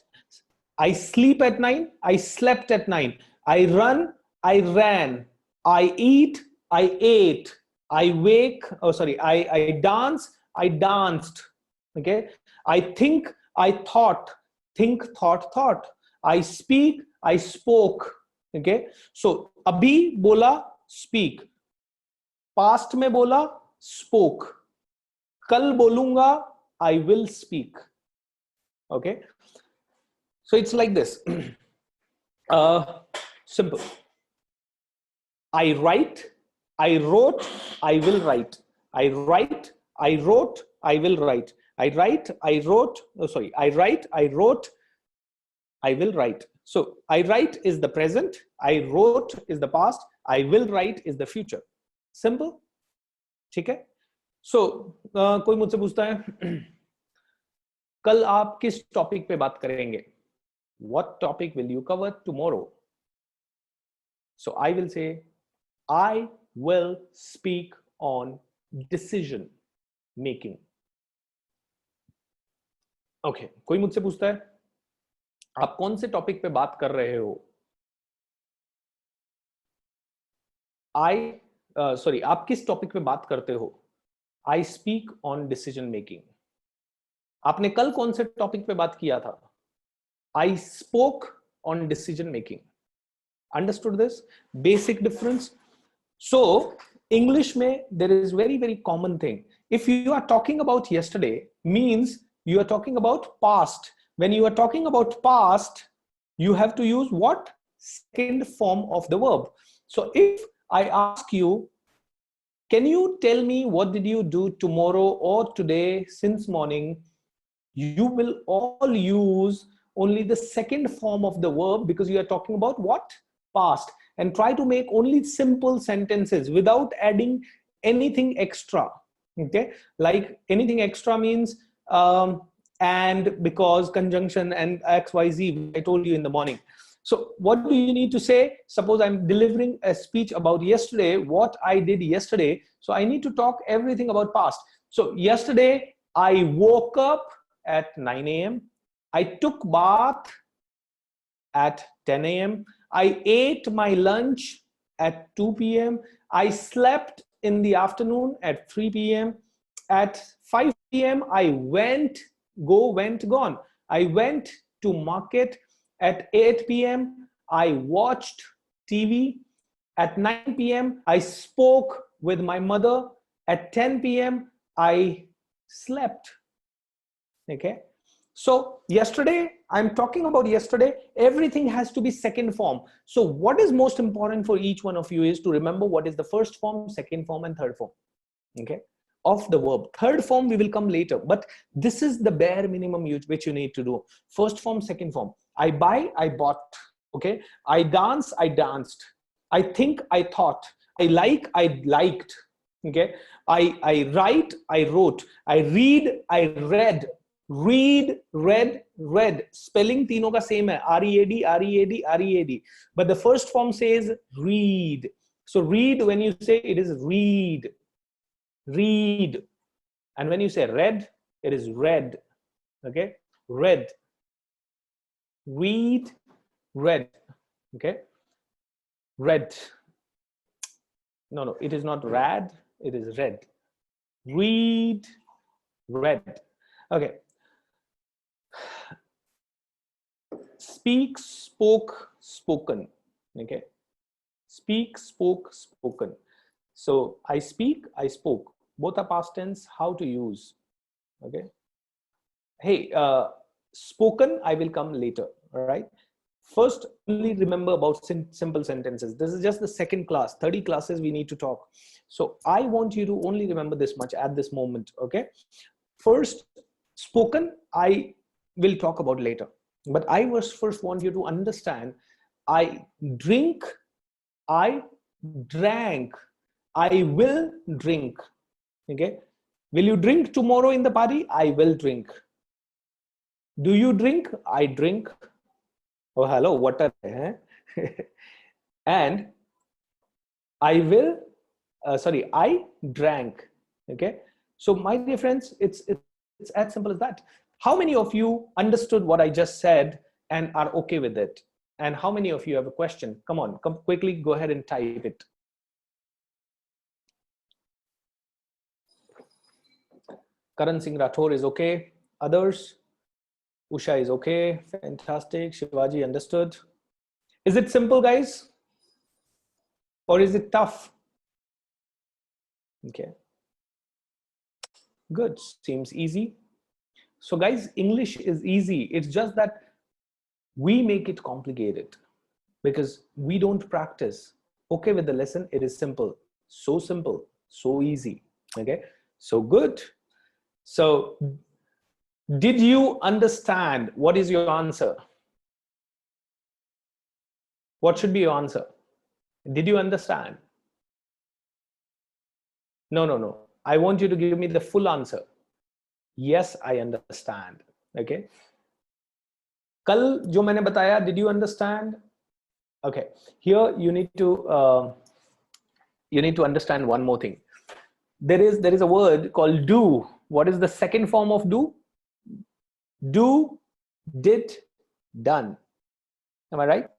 I sleep at 9. I slept at 9. I run. I ran. I eat. I ate. I wake. Oh, sorry. I dance. I danced. Okay. I think. I thought. Think, thought. I speak. I spoke. Okay. So, abhi bola, speak. Past में बोला spoke, कल बोलूंगा I will speak. Okay, So it's like this. Simple. I write, I wrote, I will write. I write, I wrote, I will write. I write, I wrote, I write, I wrote, I will write. So I write is the present, I wrote is the past, I will write is the future. Simple. ठीक है? So कोई मुझसे पूछता है कल आप किस topic पे बात करेंगे? What topic will you cover tomorrow? So I will say I will speak on decision making. Okay, कोई मुझसे पूछता है आप कौन से टॉपिक पे बात कर रहे हो? आप किस टॉपिक पे बात करते हो? I speak on decision making. आपने कल कौन से टॉपिक पे बात किया था? I spoke on decision making. Understood this basic difference? So English में there is very common thing. If you are talking about yesterday, means you are talking about past. When you are talking about past, you have to use what? Second form of the verb. So if I ask you, can you tell me what did you do tomorrow or today since morning? You will all use only the second form of the verb because you are talking about what? Past. And try to make only simple sentences without adding anything extra. Okay, like anything extra means and, because, conjunction, and XYZ I told you in the morning. So what do you need to say? Suppose I'm delivering a speech about yesterday, what I did yesterday. So I need to talk everything about past. So yesterday I woke up at 9 a.m. I took bath at 10 a.m. I ate my lunch at 2 p.m. I slept in the afternoon at 3 p.m. At 5 p.m. I gone. I went to market. At 8 p.m. I watched TV. At 9 p.m. I spoke with my mother. At 10 p.m. I slept. Okay. So yesterday, I'm talking about yesterday, everything has to be second form. So what is most important for each one of you is to remember what is the first form, second form, and third form, okay, of the verb. Third form, we will come later, but this is the bare minimum which you need to do. First form, second form. I buy, I bought, okay. I dance, I danced. I think, I thought. I like, I liked, okay. I write, I wrote. I read, I read. Read, read, read. Spelling तीनों का same है. R-E-A-D, R-E-A-D, R-E-A-D. But the first form says read. So read, when you say it is read. Read. And when you say read, it is read. Okay? Read. Read, read. Okay? Read. No, it is not rad. It is read. Read, read. Okay. Speak, spoke, spoken. Okay. Speak, spoke, spoken. So I speak, I spoke. Both are past tense. How to use? Okay. Hey, spoken, I will come later. All right. First, only remember about simple sentences. This is just the second class. 30 classes we need to talk. So I want you to only remember this much at this moment. Okay. First, spoken, I will talk about later. But I first want you to understand, I drink, I drank, I will drink. Okay. Will you drink tomorrow in the party? I will drink. Do you drink? I drink. Oh, hello, water. And I will, I drank. Okay. So my dear friends, it's as simple as that. How many of you understood what I just said and are okay with it? And how many of you have a question? Come on, come quickly, go ahead and type it. Karan Singh Rathore is okay. Others? Usha is okay. Fantastic. Shivaji understood. Is it simple, guys? Or is it tough? Okay. Good. Seems easy. So guys, English is easy. It's just that We make it complicated because we don't practice. Okay, with the lesson, it is simple, so easy. Okay, so good. So did you understand? What is your answer? What should be your answer? Did you understand? No. I want you to give me the full answer. Yes, I understand. Okay. Kal jo maine bataya, did you understand? Okay. Here you need to understand one more thing. There is a word called do. What is the second form of do? Do, did, done. Am I right?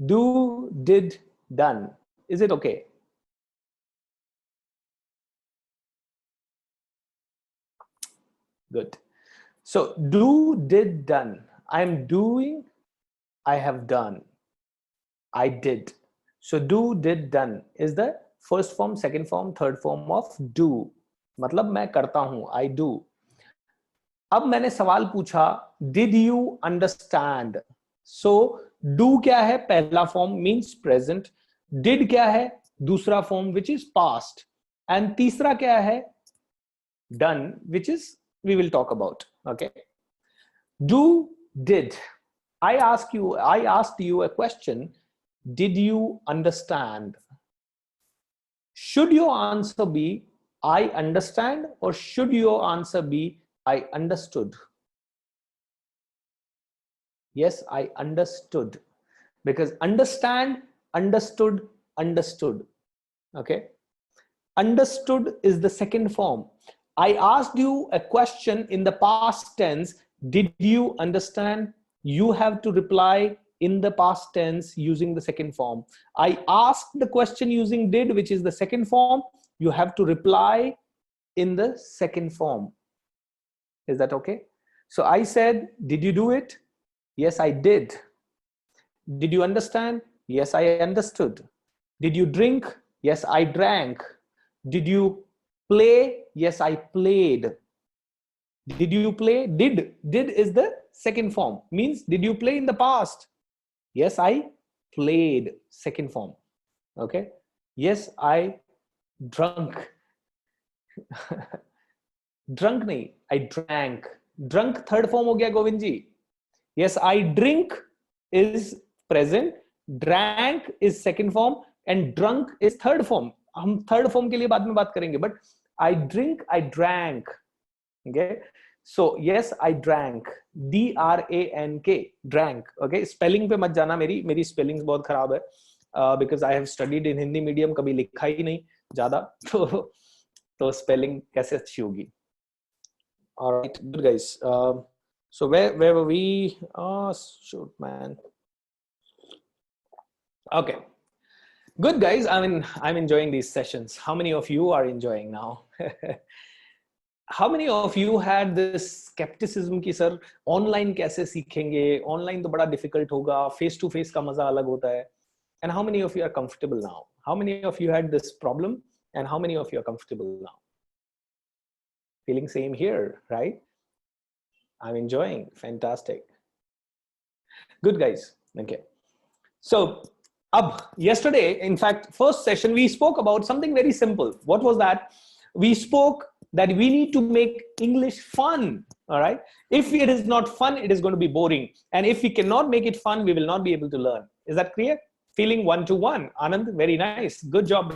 Do, did, done. Is it okay? Good. So do, did, done. I'm doing, I have done, I did. So do, did, done is the first form, second form, third form of do. मतलब मैं करता हूं, I do. अब मैंने सवाल पूछा, did you understand? So do क्या है? पहला फॉर्म means present. Did क्या है? दूसरा form which is past. And तीसरा क्या है? Done, which is we will talk about. Okay. Do, did. I asked you a question. Did you understand? Should your answer be I understand, or should your answer be I understood? Yes, I understood. Because understand, understood, understood. Okay. Understood is the second form. I asked you a question in the past tense. Did you understand? You have to reply in the past tense using the second form. I asked the question using did, which is the second form. You have to reply in the second form. Is that okay? So I said, did you do it? Yes, I did. Did you understand? Yes, I understood. Did you drink? Yes, I drank. Did you play? Yes, I played. Did you play? Did is the second form. Means did you play in the past? Yes, I played. Second form. Okay. Yes, I drunk. Drunk nahi, I drank. Drunk third form ho gaya, Govind ji. Yes, I drink is present. Drank is second form and drunk is third form. हम third form के लिए बाद में बात करेंगे. But I drink, I drank. Okay. So yes, I drank. D-R-A-N-K. Drank. Okay. Spelling पे मत जाना, मेरी spellings बहुत खराब है. Because I have studied in Hindi medium, कभी लिखा ही नहीं ज़्यादा. तो spelling कैसे अच्छी होगी? All right, good guys. So where were we? Oh shoot, man. Okay. Good guys. I mean, I'm enjoying these sessions. How many of you are enjoying now? How many of you had this skepticism कि sir online कैसे सीखेंगे? Online तो बड़ा difficult होगा. Face to face का मजा अलग होता है. And how many of you are comfortable now? How many of you had this problem? And how many of you are comfortable now? Feeling same here, right? I'm enjoying. Fantastic. Good guys. Okay. So yesterday, in fact, first session, we spoke about something very simple. What was that? We spoke that we need to make English fun. All right. If it is not fun, it is going to be boring. And if we cannot make it fun, we will not be able to learn. Is that clear? Feeling one-to-one. Anand, very nice. Good job.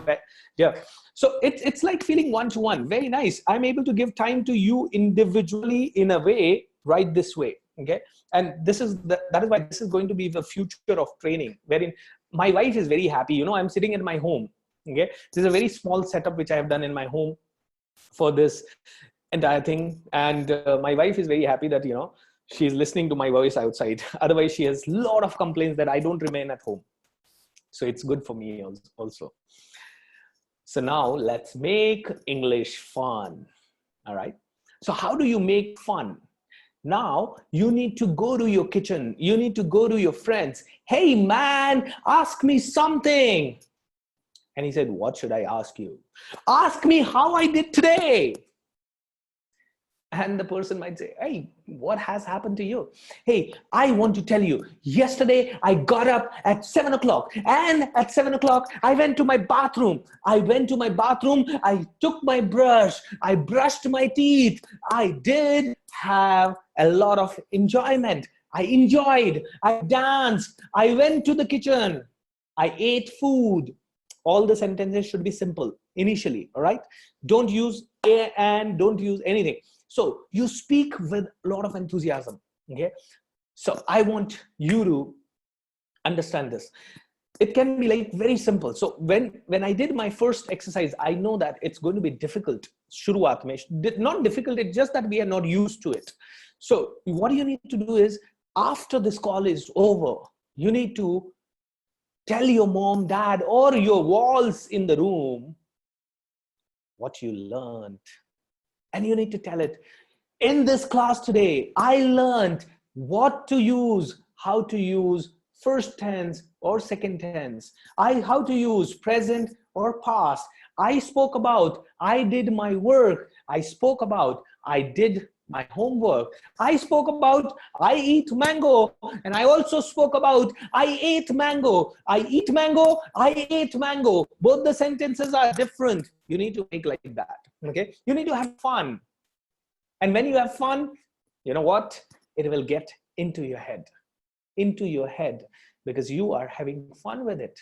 Yeah. So it's like feeling one-to-one. Very nice. I'm able to give time to you individually in a way, right this way. Okay. And that is why this is going to be the future of training, wherein my wife is very happy. You know, I'm sitting in my home. Okay. This is a very small setup which I have done in my home for this entire thing. And my wife is very happy that, you know, she's listening to my voice outside. Otherwise, she has a lot of complaints that I don't remain at home. So it's good for me also. So now let's make English fun. All right. So how do you make fun? Now you need to go to your kitchen. You need to go to your friends. Hey man, ask me something. And he said, what should I ask you? Ask me how I did today. And the person might say, hey, what has happened to you? Hey, I want to tell you, yesterday I got up at 7 o'clock, and at 7 o'clock, I went to my bathroom. I took my brush, I brushed my teeth. I did have a lot of enjoyment. I enjoyed, I danced, I went to the kitchen, I ate food. All the sentences should be simple initially, all right? Don't use a and, don't use anything. So you speak with a lot of enthusiasm, okay? So I want you to understand this. It can be like very simple. So when I did my first exercise, I know that it's going to be difficult. Shuruat mein, not difficult, it's just that we are not used to it. So what you need to do is, after this call is over, you need to tell your mom, dad, or your walls in the room what you learned. And you need to tell it. In this class today, I learned what to use, how to use first tense or second tense. How to use present or past. I spoke about, I did my work. I spoke about, I did my homework. I spoke about, I eat mango. And I also spoke about, I ate mango. I eat mango, I ate mango. Both the sentences are different. You need to make like that, okay? You need to have fun. And when you have fun, you know what? It will get into your head, because you are having fun with it.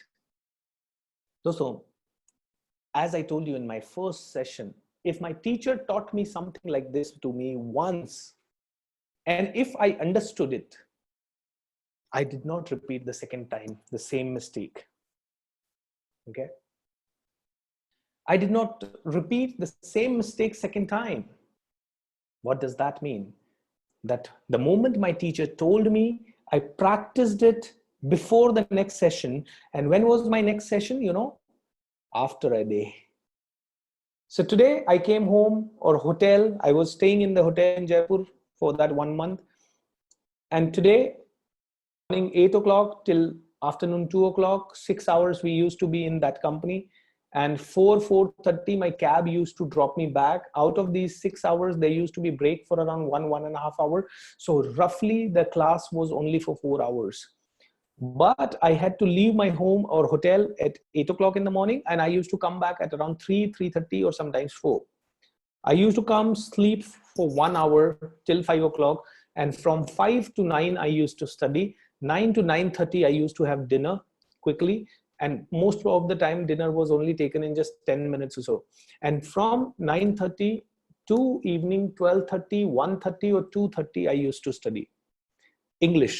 So, as I told you in my first session, if my teacher taught me something like this to me once, and if I understood it, I did not repeat the second time the same mistake. Okay? I did not repeat the same mistake second time. What does that mean? That the moment my teacher told me, I practiced it before the next session. And when was my next session? You know, after a day. So today I came home or hotel. I was staying in the hotel in Jaipur for that 1 month. And today, morning 8 o'clock till afternoon 2 o'clock, 6 hours we used to be in that company. And 4:30, my cab used to drop me back. Out of these 6 hours, there used to be break for around 1.5 hours. So roughly the class was only for 4 hours. But I had to leave my home or hotel at 8 o'clock in the morning, and I used to come back at around 3:30 or sometimes 4. I used to come sleep for 1 hour till 5 o'clock. And from 5 to 9, I used to study. 9 to 9:30, I used to have dinner quickly. And most of the time, dinner was only taken in just 10 minutes or so. And from 9:30 to evening 12:30, 1:30 or 2:30, I used to study English.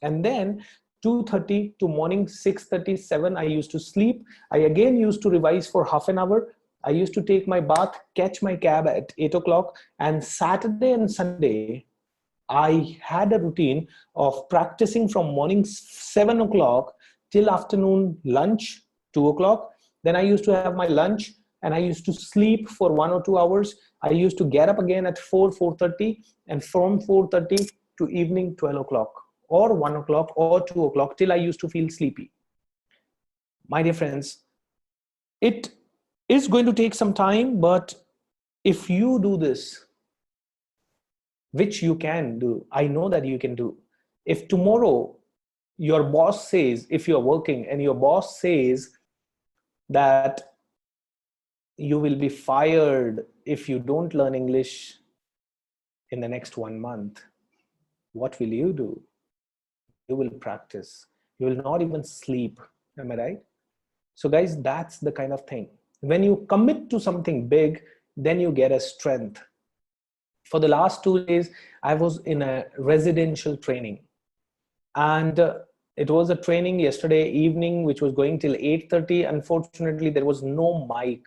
And then 2:30 to morning 6:37, I used to sleep. I again used to revise for half an hour. I used to take my bath, catch my cab at 8 o'clock. And Saturday and Sunday, I had a routine of practicing from morning 7 o'clock till afternoon lunch, 2 o'clock. Then I used to have my lunch and I used to sleep for 1 or 2 hours. I used to get up again at 4:30, and from 4:30 to evening 12 o'clock or 1 o'clock or 2 o'clock till I used to feel sleepy. My dear friends, it is going to take some time, but if you do this, which you can do, I know that you can do. If tomorrow your boss says, if you're working and your boss says that you will be fired if you don't learn English in the next 1 month, what will you do? You will practice. You will not even sleep. Am I right? So guys, that's the kind of thing. When you commit to something big, then you get a strength. For the last 2 days, I was in a residential training. And it was a training yesterday evening, which was going till 8:30. Unfortunately, there was no mic.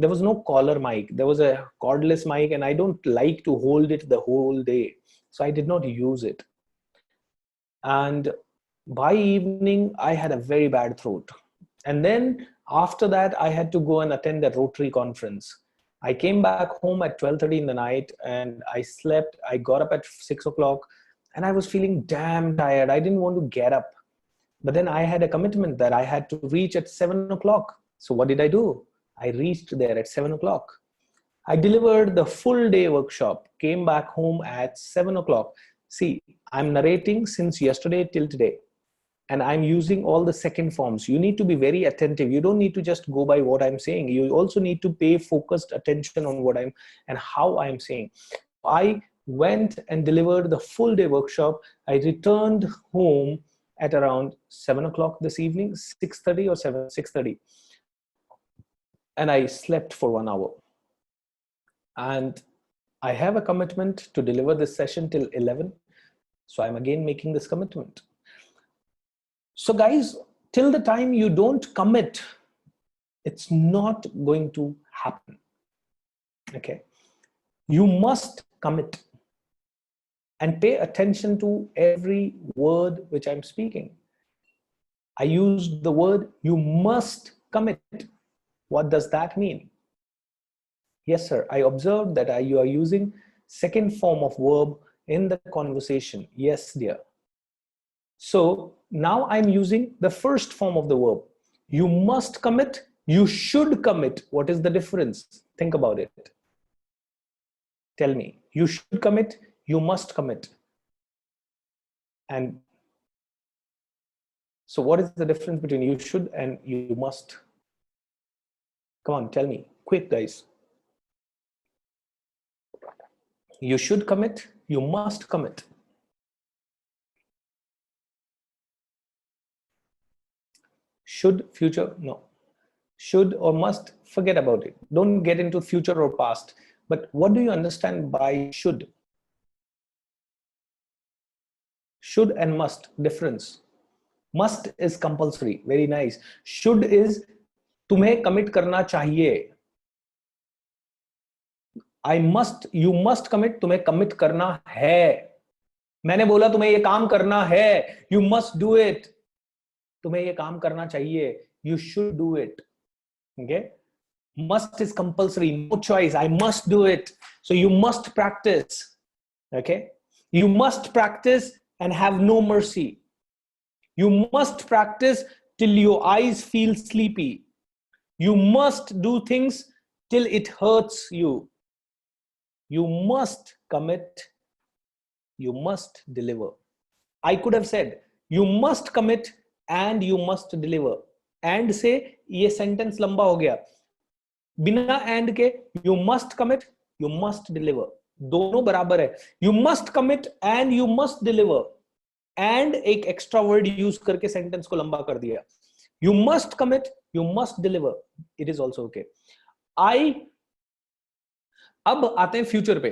There was no collar mic. There was a cordless mic, and I don't like to hold it the whole day. So I did not use it. And by evening, I had a very bad throat. And then after that, I had to go and attend a Rotary conference. I came back home at 12:30 in the night and I slept. I got up at 6 o'clock and I was feeling damn tired. I didn't want to get up. But then I had a commitment that I had to reach at 7 o'clock. So what did I do? I reached there at 7 o'clock. I delivered the full day workshop, came back home at 7 o'clock. See, I'm narrating since yesterday till today, and I'm using all the second forms. You need to be very attentive. You don't need to just go by what I'm saying. You also need to pay focused attention on what I'm and how I'm saying. I went and delivered the full day workshop. I returned home at around 7 o'clock this evening, 6:30 or 6:30. And I slept for 1 hour. And I have a commitment to deliver this session till 11. So I'm again making this commitment. So guys, till the time you don't commit, it's not going to happen. Okay. You must commit and pay attention to every word which I'm speaking. I used the word, you must commit. What does that mean? Yes, sir. I observed that you are using second form of verb in the conversation. Yes, dear. So now I'm using the first form of the verb. You must commit. You should commit. What is the difference? Think about it. Tell me. You should commit. You must commit. And so what is the difference between you should and you must? Come on, tell me. Quick, guys. You should commit. You must commit. Should, future, no. Should or must, forget about it. Don't get into future or past. But what do you understand by should? Should and must, difference. Must is compulsory, very nice. Should is तुम्हें commit करना चाहिए. I must, you must commit, तुम्हें commit करना है. मैंने बोला तुम्हें ये काम करना है. You must do it. तुम्हें ये काम करना चाहिए. You should do it. Okay. Must is compulsory, no choice. I must do it. So you must practice. Okay. You must practice and have no mercy. You must practice till your eyes feel sleepy. You must do things till it hurts you. You must commit. You must deliver. I could have said, you must commit and you must deliver. And से ये sentence लंबा हो गया. बिना and के you must commit, you must deliver. दोनों बराबर है. You must commit and you must deliver. And एक extra word use करके sentence को लंबा कर दिया. You must commit, you must deliver. It is also okay. अब आते हैं future पे.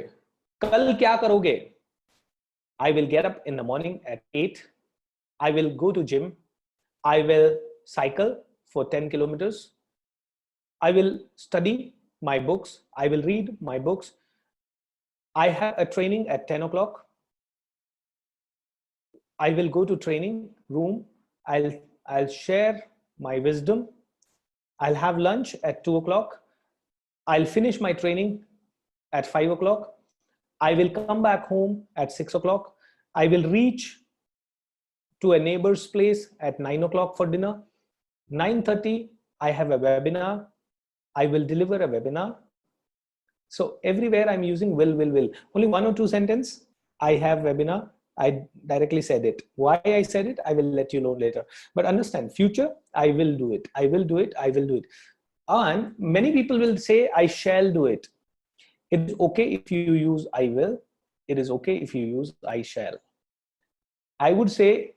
कल क्या करोगे? I will get up in the morning at 8. I will go to gym. I will cycle for 10 kilometers. I will study my books. I will read my books. I have a training at 10 o'clock. I will go to training room. I'll share my wisdom. I'll have lunch at 2 o'clock. I'll finish my training at 5 o'clock. I will come back home at 6 o'clock. I will reach to a neighbor's place at 9 o'clock for dinner. 9:30, I have a webinar. I will deliver a webinar. So everywhere I'm using will. Only one or two sentences. I have webinar. I directly said it. Why I said it, I will let you know later. But understand, future, I will do it. I will do it. I will do it. And many people will say, I shall do it. It is okay if you use I will. It is okay if you use I shall. I would say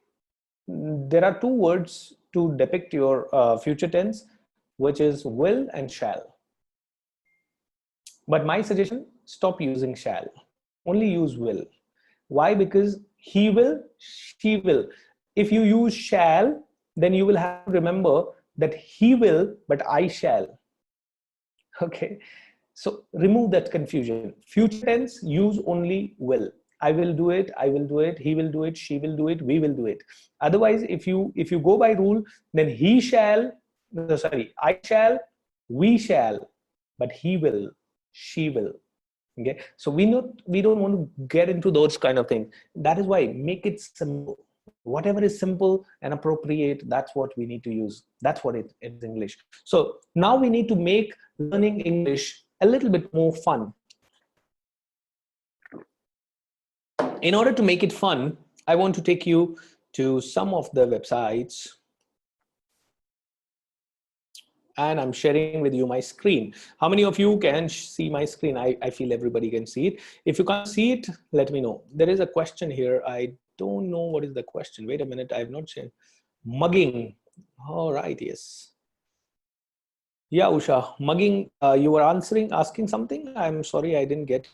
there are two words to depict your future tense, which is will and shall. But my suggestion, stop using shall. Only use will. Why? Because he will, she will. If you use shall, then you will have to remember that he will, but I shall. Okay. So remove that confusion. Future tense, use only will. I will do it, I will do it, he will do it, she will do it, we will do it. Otherwise, if you go by rule, then he shall, sorry, I shall, we shall, but he will, she will. Okay, so we don't want to get into those kind of things. That is why make it simple. Whatever is simple and appropriate, that's what we need to use. That's what it is English. So now we need to make learning English a little bit more fun. In order to make it fun, I want to take you to some of the websites, and I'm sharing with you my screen. How many of you can see my screen? I feel everybody can see it. If you can't see it, let me know. There is a question here. I don't know what is the question. Wait a minute, I have not shared. Mugging. All right, yes. Yeah, Usha, mugging, you were asking something. I'm sorry, I didn't get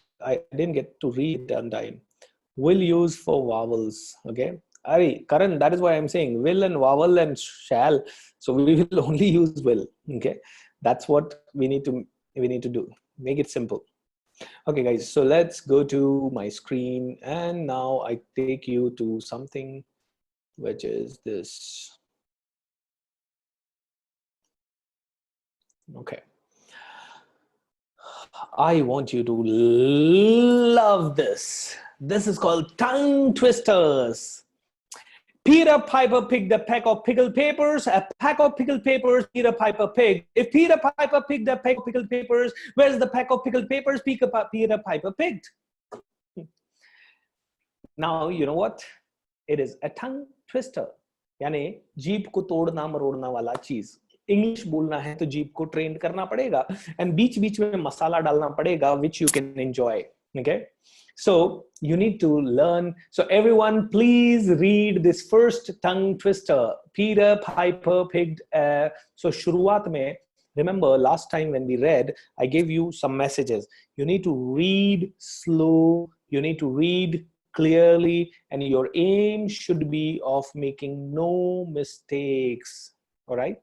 to read it on time. Will use for vowels. Okay. Ari, Karan, that is why I'm saying will and vowel and shall. So we will only use will. Okay. That's what we need to do. Make it simple. Okay, guys. So let's go to my screen, and now I take you to something which is this. Okay. I want you to love this. This is called tongue twisters. Peter Piper picked a peck of pickled papers, a pack of pickled papers Peter Piper picked. If Peter Piper picked a peck of pickled papers, where's the pack of pickled papers Peter Piper picked? Now, you know what? It is a tongue twister. यानी जीभ को तोड़ना मरोड़ना वाला चीज. English बोलना है तो जीभ को ट्रेन करना पड़ेगा, एंड बीच बीच में मसाला डालना पड़ेगा, which you can enjoy. Okay, so you need to learn. So everyone, please read this first tongue twister. Peter Piper picked. So शुरुआत में, remember last time when we read, I gave you some messages. You need to read slow. You need to read clearly, and your aim should be of making no mistakes. All right.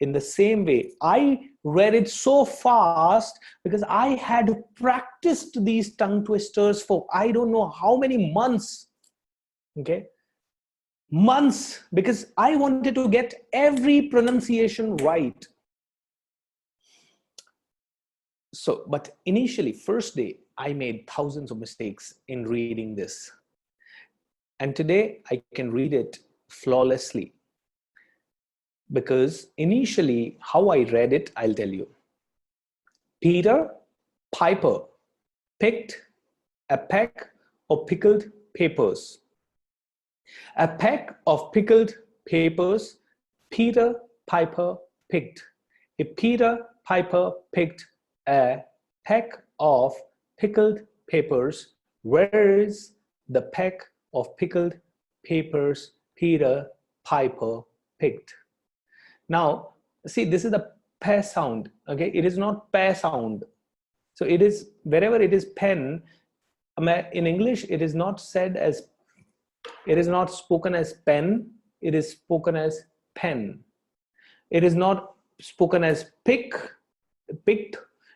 In the same way, I read it so fast because I had practiced these tongue twisters for I don't know how many months. Okay. Months, because I wanted to get every pronunciation right. So, but initially, first day, I made thousands of mistakes in reading this. And today I can read it flawlessly. Because initially, how I read it, I'll tell you. Peter Piper picked a peck of pickled papers. A peck of pickled papers Peter Piper picked. If Peter Piper picked a peck of pickled papers, where is the peck of pickled papers Peter Piper picked? Now, see, this is the pe sound. Okay, it is not pe sound. So it is, wherever it is pen, in English, it is not said as, it is not spoken as pen, it is spoken as pen. It is not spoken as picked,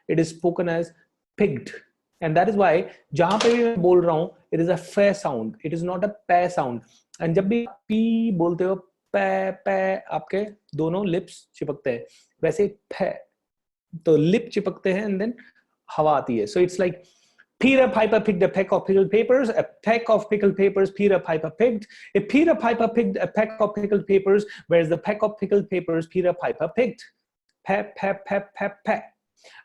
it is spoken as picked. And that is why, जहाँ पे भी मैं बोल रहा हूँ, it is a fe sound, it is not a pe sound. And जब भी p बोलते हो, पे पे आपके दोनों लिप्स चिपकते हैं, वैसे फे तो लिप चिपकते हैं and then हवा आती है. So it's like Peter Piper picked a peck of pickled papers, a peck of pickled papers Peter Piper picked. If Peter Piper picked a peck of pickled papers, where's the peck of pickled papers Peter Piper picked? Pe pe pe pe pe.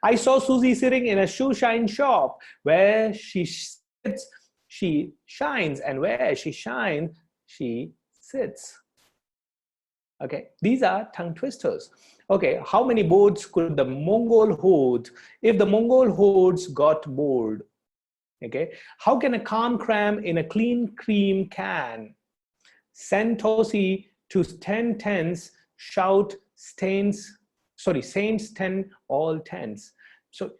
I saw Susie sitting in a shoe shine shop. Where she sits, she shines, and where she shines, she sits. Okay, these are tongue twisters. Okay, how many boards could the Mongol hold if the Mongol hordes got bored? Okay, how can a calm cram in a clean cream can? Send Tosi to 10 tens, shout saints 10 all tens. So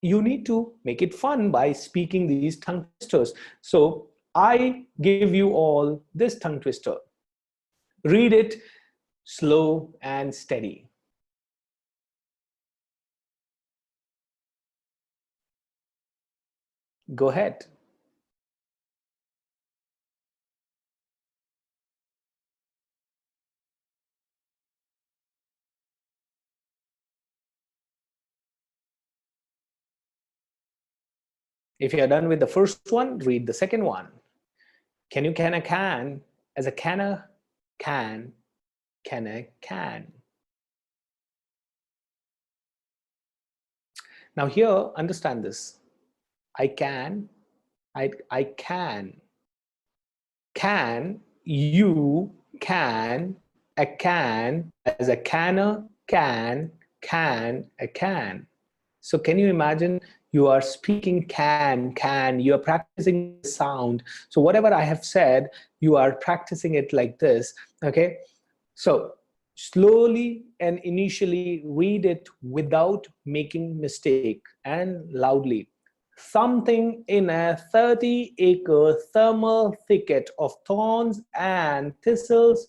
you need to make it fun by speaking these tongue twisters. So I give you all this tongue twister. Read it slow and steady. Go ahead. If you're done with the first one, read the second one. Can you can a can as a canna can a can? Now here, understand this. I can, can, you can, a can, as a canner, can, a can. So can you imagine you are speaking can, you are practicing the sound. So whatever I have said, you are practicing it like this, okay? So slowly and initially read it without making mistake and loudly. Something in a 30-acre thermal thicket of thorns and thistles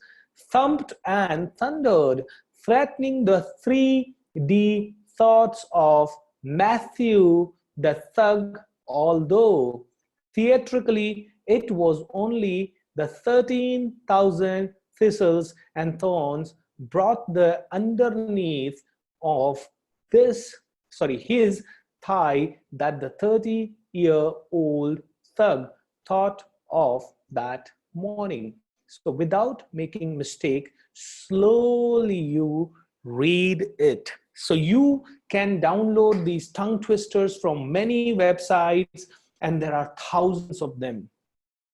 thumped and thundered, threatening the 3D thoughts of Matthew the thug, although theatrically it was only the 13,000 thistles and thorns brought the underneath of his thigh that the 30-year-old thug thought of that morning. So without making mistake, slowly you read it. So you can download these tongue twisters from many websites, and there are thousands of them.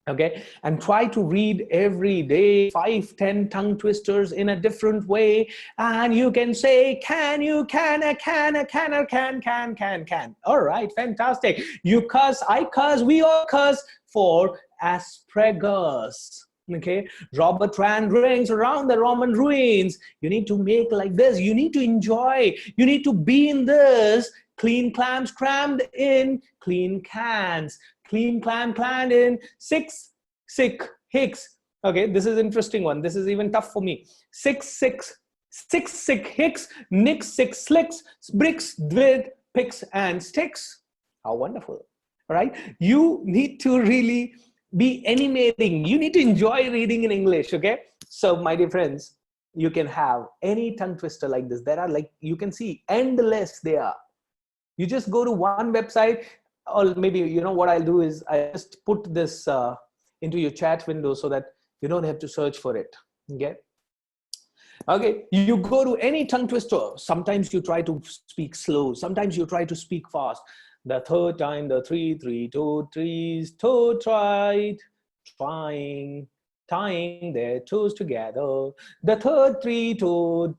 Okay, and try to read every day 5-10 tongue twisters in a different way, and you can say can, you can, a can, a can, a can. All right, fantastic. You cuss, I cuss, we all cuss for asparagus. Okay, Robert ran rings around the Roman ruins. You need to make like this. You need to enjoy. You need to be in this. Clean clams crammed in clean cans. Clean clam clammed in sick hicks. Okay, this is interesting one. This is even tough for me. Six sick hicks, nicks, six slicks, bricks, with picks and sticks. How wonderful. All right, you need to really be animating. You need to enjoy reading in English. Okay, so my dear friends, you can have any tongue twister like this. There are, like, you can see endless. They are. You just go to one website, or maybe, you know what I'll do is I just put this into your chat window so that you don't have to search for it. Okay, you go to any tongue twister. Sometimes you try to speak slow, sometimes you try to speak fast. The third time, the three toed trees toed tried tying their toes together. The third three toed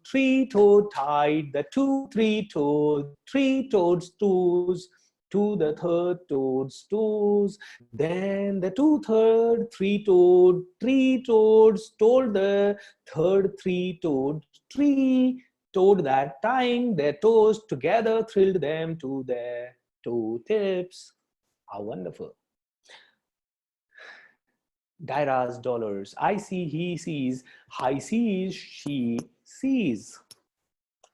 tied the three toed toes to the third toad's toes. Then the three toads told the third three toad that tying their toes together thrilled them to their toe tips. How wonderful. Daira's dollars. I see, he sees, I sees, she sees.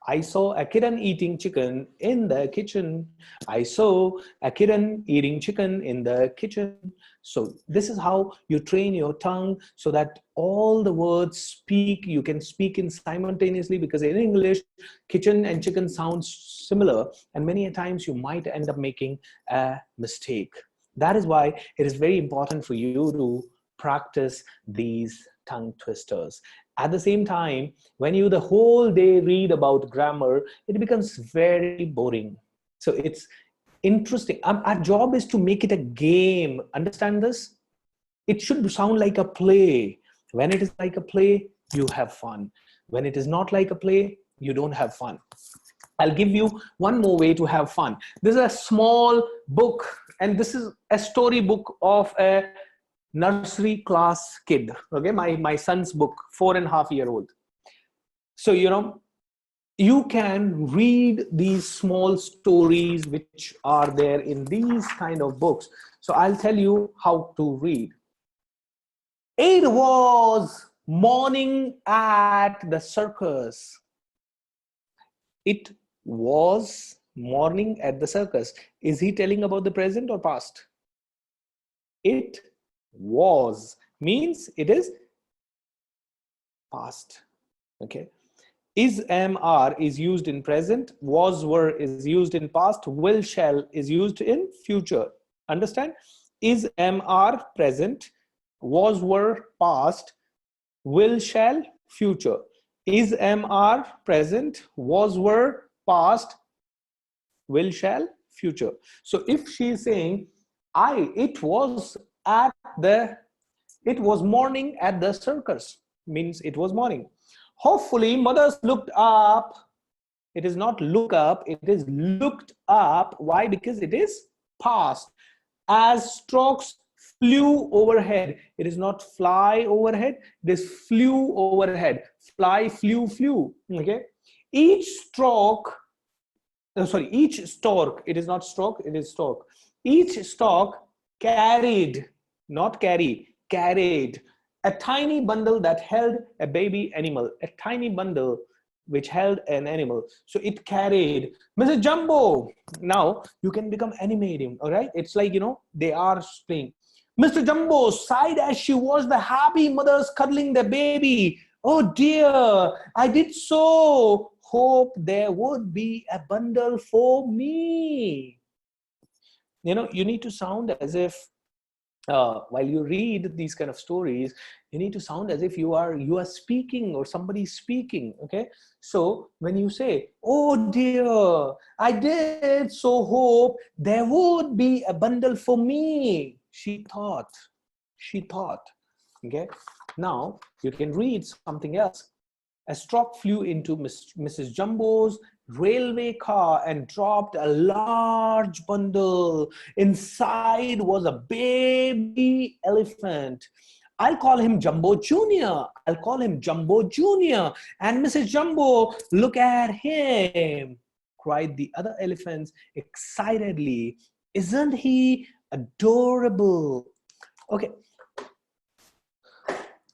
I saw a kitten eating chicken in the kitchen. I saw a kitten eating chicken in the kitchen. So this is how you train your tongue so that all the words you can speak in simultaneously, because in English, kitchen and chicken sounds similar, and many a times you might end up making a mistake. That is why it is very important for you to practice these tongue twisters. At the same time, when you the whole day read about grammar, it becomes very boring. So it's interesting. Our job is to make it a game. Understand this? It should sound like a play. When it is like a play, you have fun. When it is not like a play, you don't have fun. I'll give you one more way to have fun. This is a small book, and this is a story book of a nursery class kid. Okay, my son's book, 4.5-year-old. So, you know, you can read these small stories which are there in these kind of books. So I'll tell you how to read. It was morning at the circus. It was morning at the circus. Is he telling about the present or past? It was means it is past. Okay, is MR is used in present, was were is used in past, will shall is used in future. Understand? Is MR present, was were past, will shall future. Is MR present, was were past, will, shall, future. So if she is saying, it was morning at the circus, means it was morning. Hopefully mothers looked up. It is not look up, it is looked up. Why? Because it is past. As storks flew overhead. It is not fly overhead, it is flew overhead. Fly, flew. Okay. Each stork, each stork, it is not stork, it is stork. Each stork carried, not carry, carried a tiny bundle that held a baby animal. A tiny bundle which held an animal. So it carried Mrs. Jumbo. Now you can become animating, all right? It's like, they are playing. Mr. Jumbo sighed as she watched the happy mothers cuddling their baby. Oh dear, I did so hope there would be a bundle for me. You need to sound as if, while you read these kind of stories, you need to sound as if you are speaking or somebody speaking. Okay, so when you say, oh dear, I did so hope there would be a bundle for me, she thought. Okay, now you can read something else. A stork flew into Mrs. Jumbo's railway car and dropped a large bundle. Inside was a baby elephant. I'll call him Jumbo Jr. I'll call him Jumbo Jr. And Mrs. Jumbo, look at him, cried the other elephants excitedly. Isn't he adorable? Okay,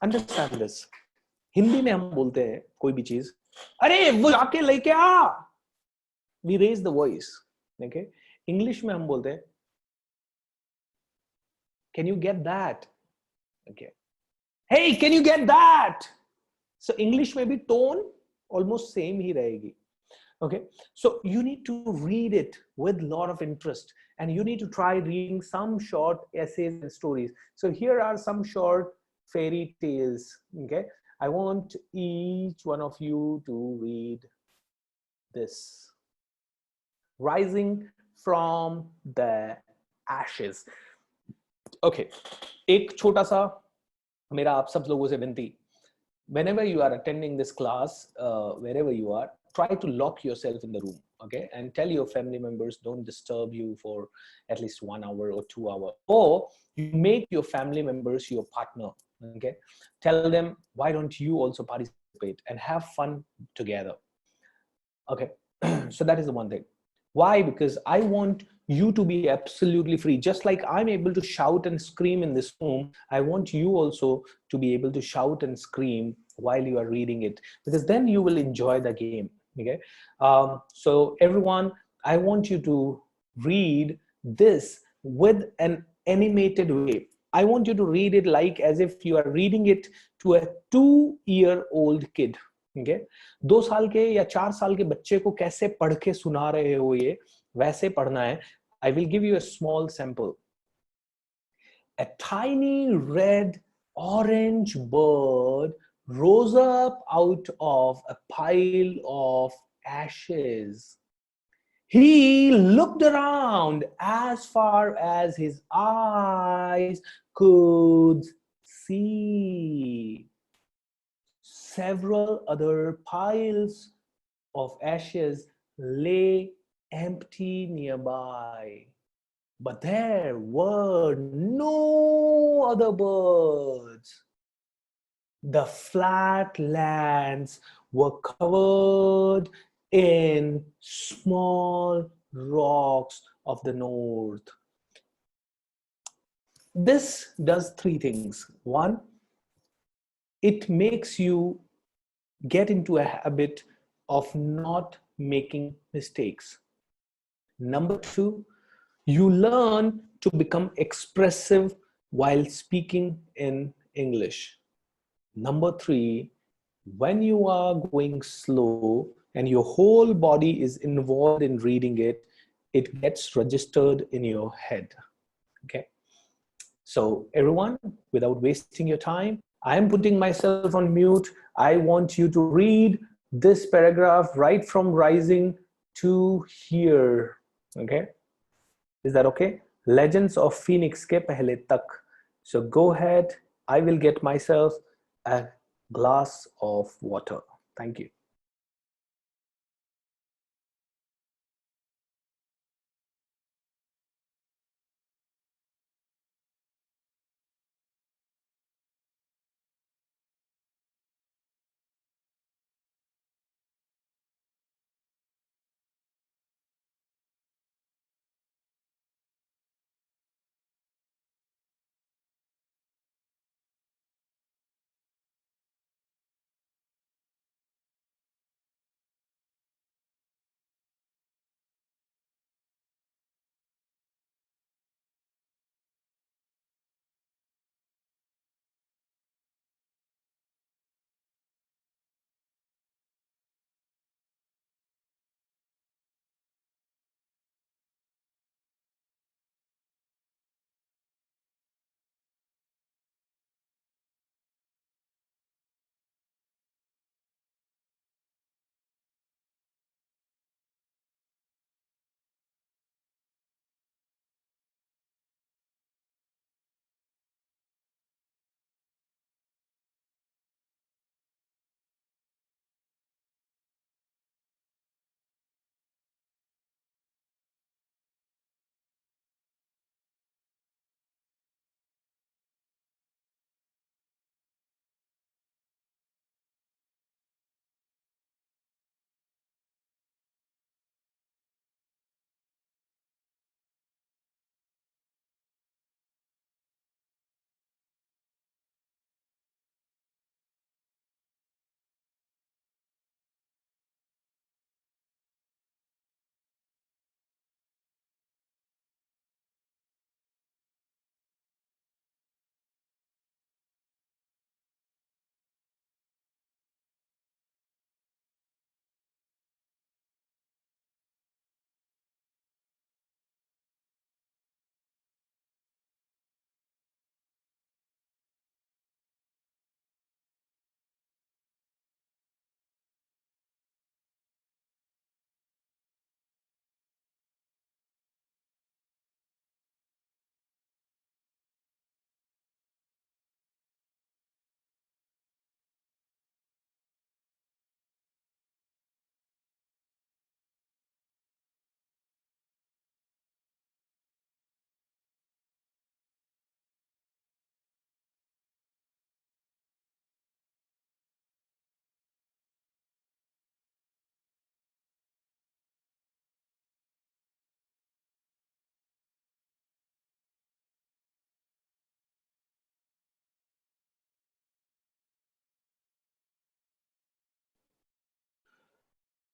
understand this. Hindi में हम बोलते हैं कोई भी चीज, अरे वो आके लेके आ, we raise the voice. Okay, English में हम बोलते हैं, can you get that? Okay, hey, can you get that? So English में भी tone almost same ही रहेगी. Okay, so you need to read it with a lot of interest, and you need to try reading some short essays and stories. So here are some short fairy tales. Okay, I want each one of you to read this. Rising from the ashes. Okay, एक छोटा सा मेरा आप सब लोगों से विनती. Whenever you are attending this class, wherever you are, try to lock yourself in the room, okay? And tell your family members don't disturb you for at least 1 hour or 2 hours. Or you make your family members your partner. Okay, tell them, why don't you also participate and have fun together? Okay, so that is the one thing. Why? Because I want you to be absolutely free. Just like I'm able to shout and scream in this room, I want you also to be able to shout and scream while you are reading it, because then you will enjoy the game. Okay, so everyone, I want you to read this with an animated way. I want you to read it like as if you are reading it to a 2-year-old kid. Okay? 2 साल के या 4 साल के बच्चे को कैसे पढ़ के सुना रहे हो, ये वैसे पढ़ना है. I will give you a small sample. A tiny red orange bird rose up out of a pile of ashes. He looked around as far as his eyes could see. Several other piles of ashes lay empty nearby, but there were no other birds. The flat lands were covered in small rocks of the north. This does 3 things. 1, it makes you get into a habit of not making mistakes. Number 2, you learn to become expressive while speaking in English. Number 3, when you are going slow and your whole body is involved in reading it, it gets registered in your head. Okay. So everyone, without wasting your time, I am putting myself on mute. I want you to read this paragraph right from rising to here. Okay, is that okay? Legends of Phoenix ke pehle tak. So go ahead, I will get myself a glass of water. Thank you.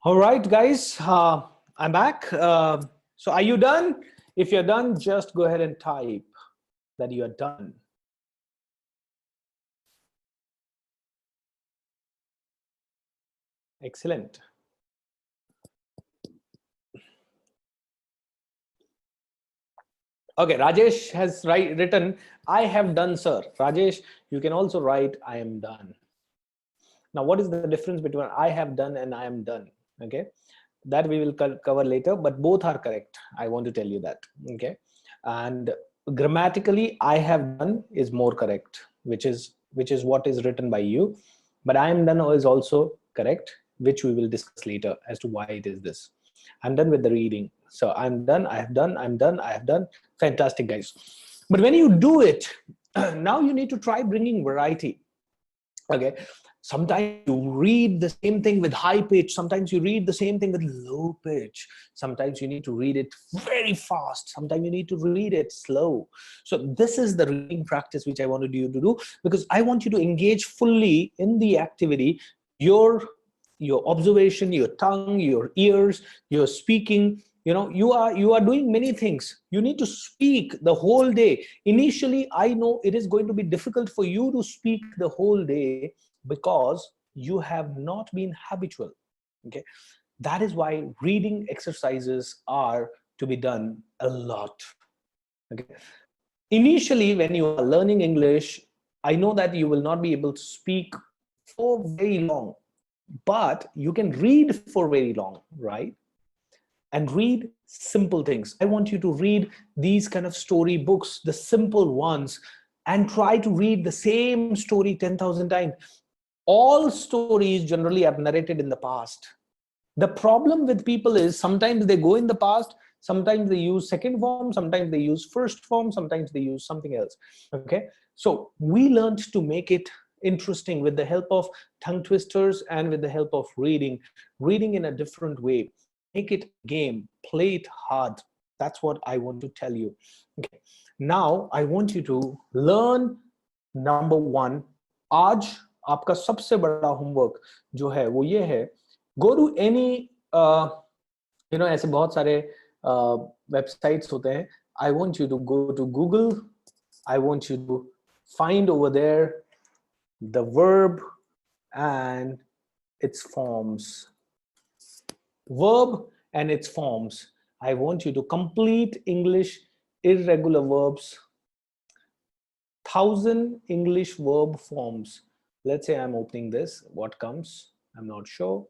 All right, guys, I'm back. So are you done? If you're done, just go ahead and type that you are done. Excellent. Okay, Rajesh has written, I have done, sir. Rajesh, you can also write, I am done. Now, what is the difference between I have done and I am done? Okay, that we will cover later, but both are correct. I want to tell you that. Okay, and grammatically, I have done is more correct, which is what is written by you. But I am done is also correct, which we will discuss later as to why it is this. I'm done with the reading. So I'm done, I have done, I'm done, I have done. Fantastic, guys. But when you do it, now you need to try bringing variety. Okay, sometimes you read the same thing with high pitch, sometimes you read the same thing with low pitch, sometimes you need to read it very fast, sometimes you need to read it slow. So this is the reading practice which I wanted you to do, because I want you to engage fully in the activity. Your observation, your tongue, your ears, your speaking, you are doing many things. You need to speak the whole day. Initially, I know it is going to be difficult for you to speak the whole day because you have not been habitual. Okay, that is why reading exercises are to be done a lot. Okay, initially when you are learning English, I know that you will not be able to speak for very long, but you can read for very long, right? and read simple things. I want you to read these kind of story books, the simple ones, and try to read the same story 10,000 times. All stories generally are narrated in the past. The problem with people is sometimes they go in the past, sometimes they use second form, sometimes they use first form, sometimes they use something else. Okay, so we learned to make it interesting with the help of tongue twisters and with the help of reading in a different way. Make it a game, play it hard. That's what I want to tell you. Okay, now I want you to learn number one. आज आपका सबसे बड़ा homework जो है वो ये है, go to any ऐसे बहुत सारे websites होते हैं. I want you to go to Google. I want you to find over there the verb and its forms. Verb and its forms. I want you to complete English irregular verbs. 1,000 English verb forms. Let's say I'm opening this. What comes? I'm not sure.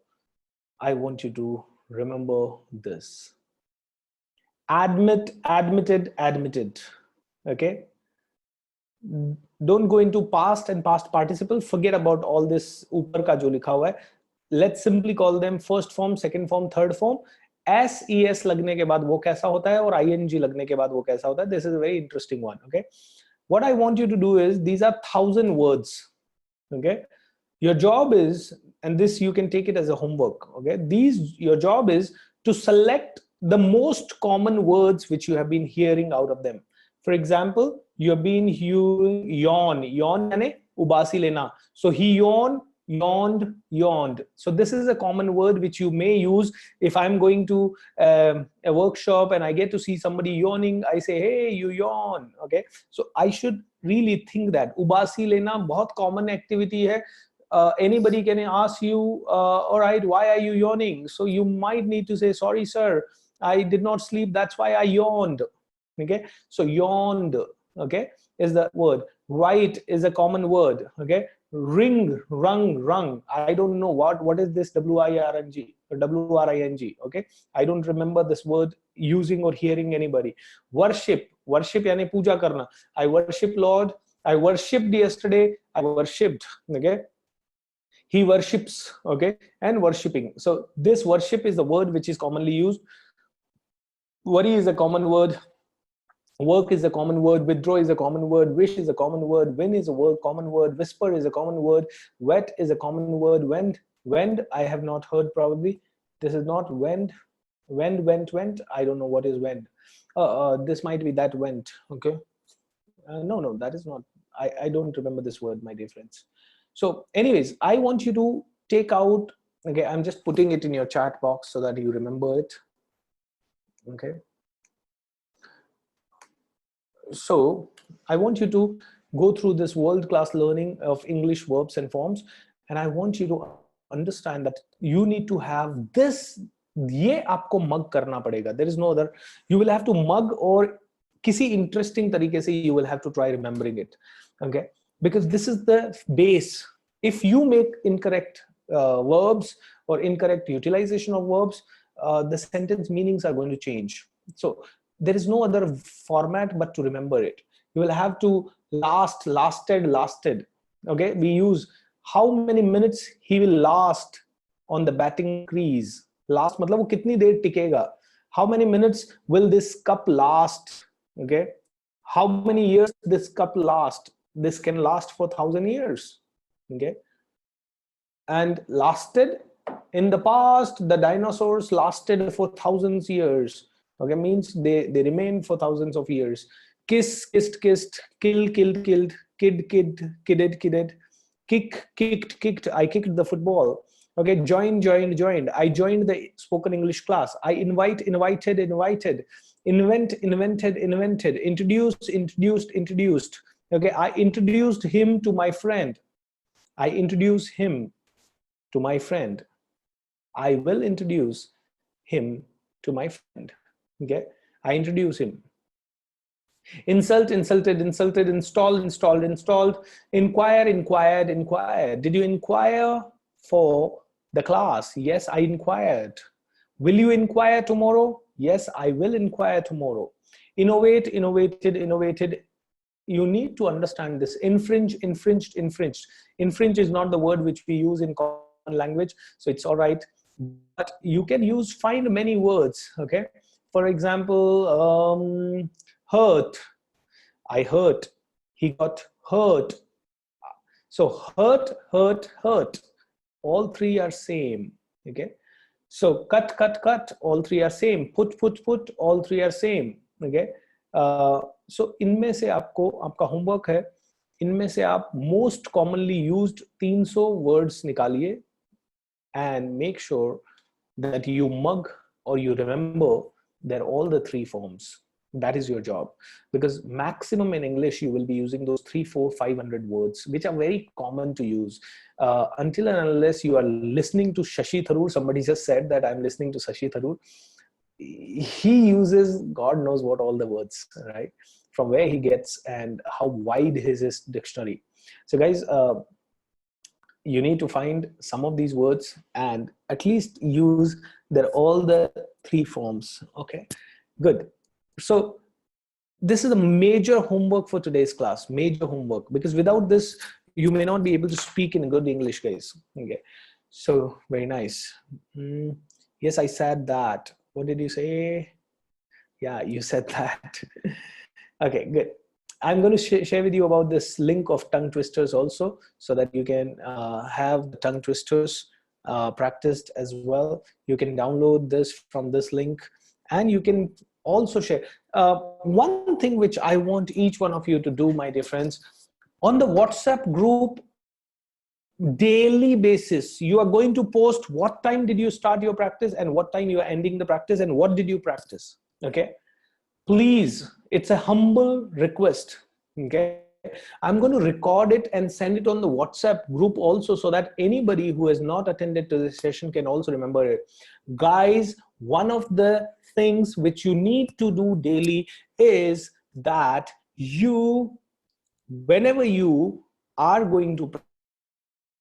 I want you to remember this. Admit, admitted, admitted. Okay. Don't go into past and past participle. Forget about all this ऊपर का जो लिखा हुआ है. Let's simply call them first form, second form, third form. SES लगने के बाद वो कैसा होता है और ING लगने के बाद वो कैसा होता है. This is a very interesting one. Okay. What I want you to do is, these are 1,000 words. Okay. Your job is, and this you can take it as a homework. Okay. Your job is to select the most common words which you have been hearing out of them. For example, you have been hearing yawn. Yawn यानी उबासी लेना. So he yawned, yawned, yawned. So this is a common word which you may use. If I'm going to a workshop and I get to see somebody yawning, I say, hey, you yawn. Okay. So I should really think that उबासी लेना बहुत common activity है. Anybody can ask you, all right, why are you yawning? So you might need to say, sorry, sir, I did not sleep. That's why I yawned. Okay. So yawned, okay, is the word. Write is a common word. Okay. Ring, rung, rung. I don't know what is this W-I-R-N-G or W-R-I-N-G. Okay. I don't remember this word using or hearing anybody. Worship, worship यानी पूजा करना. I worship Lord. I worshipped yesterday. I worshipped. Okay. He worships. Okay. And worshipping. So this worship is the word which is commonly used. Worry is a common word. Work is a common word. Withdraw is a common word. Wish is a common word. Win is a word, common word. Whisper is a common word. Wet is a common word. Wend, I have not heard probably. This is not wend. Went. I don't know what is wend. This might be that went. Okay. No, that is not. I don't remember this word, my dear friends. So anyways, I want you to take out. Okay, I'm just putting it in your chat box so that you remember it. Okay. So I want you to go through this world-class learning of English verbs and forms, and I want you to understand that you need to have this. ये आपको mug करना पड़ेगा. There is no other. You will have to mug or किसी interesting तरीके से you will have to try remembering it. Okay, because this is the base. If you make incorrect verbs or incorrect utilization of verbs, the sentence meanings are going to change. So there is no other format but to remember it. You will have to lasted. Okay, we use how many minutes he will last on the batting crease. Last मतलब वो कितनी देर टिकेगा. How many minutes will this cup last? Okay, how many years this cup last? This can last for 1,000 years. Okay, and lasted, in the past the dinosaurs lasted for thousands years. Okay, means they remain for thousands of years. Kiss, kissed, kissed. Kill, killed, killed. Kid, kidded, kidded. Kick, kicked. I kicked the football. Okay, joined. I joined the spoken English class. I invited. Invent, invented. Introduced. Okay, I introduced him to my friend. I introduce him to my friend. I will introduce him to my friend. Okay, I introduce him. Insult, insulted. Installed. Inquire. Did you inquire for the class? Yes, I inquired. Will you inquire tomorrow? Yes, I will inquire tomorrow. Innovate, innovated, innovated. You need to understand this. Infringe, infringed, infringed. Infringe is not the word which we use in common language, so it's all right. But you can use, find many words, okay? For example, hurt. I hurt. He got hurt. So hurt, hurt, hurt. All three are same, okay? So cut, cut, cut, all three are same. Put, put, put, all three are same, okay? So इनमें से आपको आपका homework है, इनमें से आप most commonly used 300 words निकालिए and make sure that you mug or you remember they're all the three forms. That is your job, because maximum in English you will be using those 3, 4, 500 words, which are very common to use. Until and unless you are listening to Shashi Tharoor, somebody just said that I'm listening to Shashi Tharoor. He uses God knows what all the words, right? From where he gets and how wide is his dictionary. So guys, you need to find some of these words and at least use all the three forms. Okay, good. So this is a major homework for today's class, major homework, because without this you may not be able to speak in good English, guys. Okay, so very nice. Yes, I said that. What did you say? Yeah, you said that. Okay, good. I'm going to share with you about this link of tongue twisters also, so that you can have the tongue twisters practiced as well. You can download this from this link, and you can also share. One thing which I want each one of you to do, my dear friends, on the WhatsApp group, daily basis, you are going to post what time did you start your practice and what time you are ending the practice and what did you practice. Okay, please, it's a humble request. Okay, I'm going to record it and send it on the WhatsApp group also, so that anybody who has not attended to this session can also remember it. Guys, one of the things which you need to do daily is that you, whenever you are going to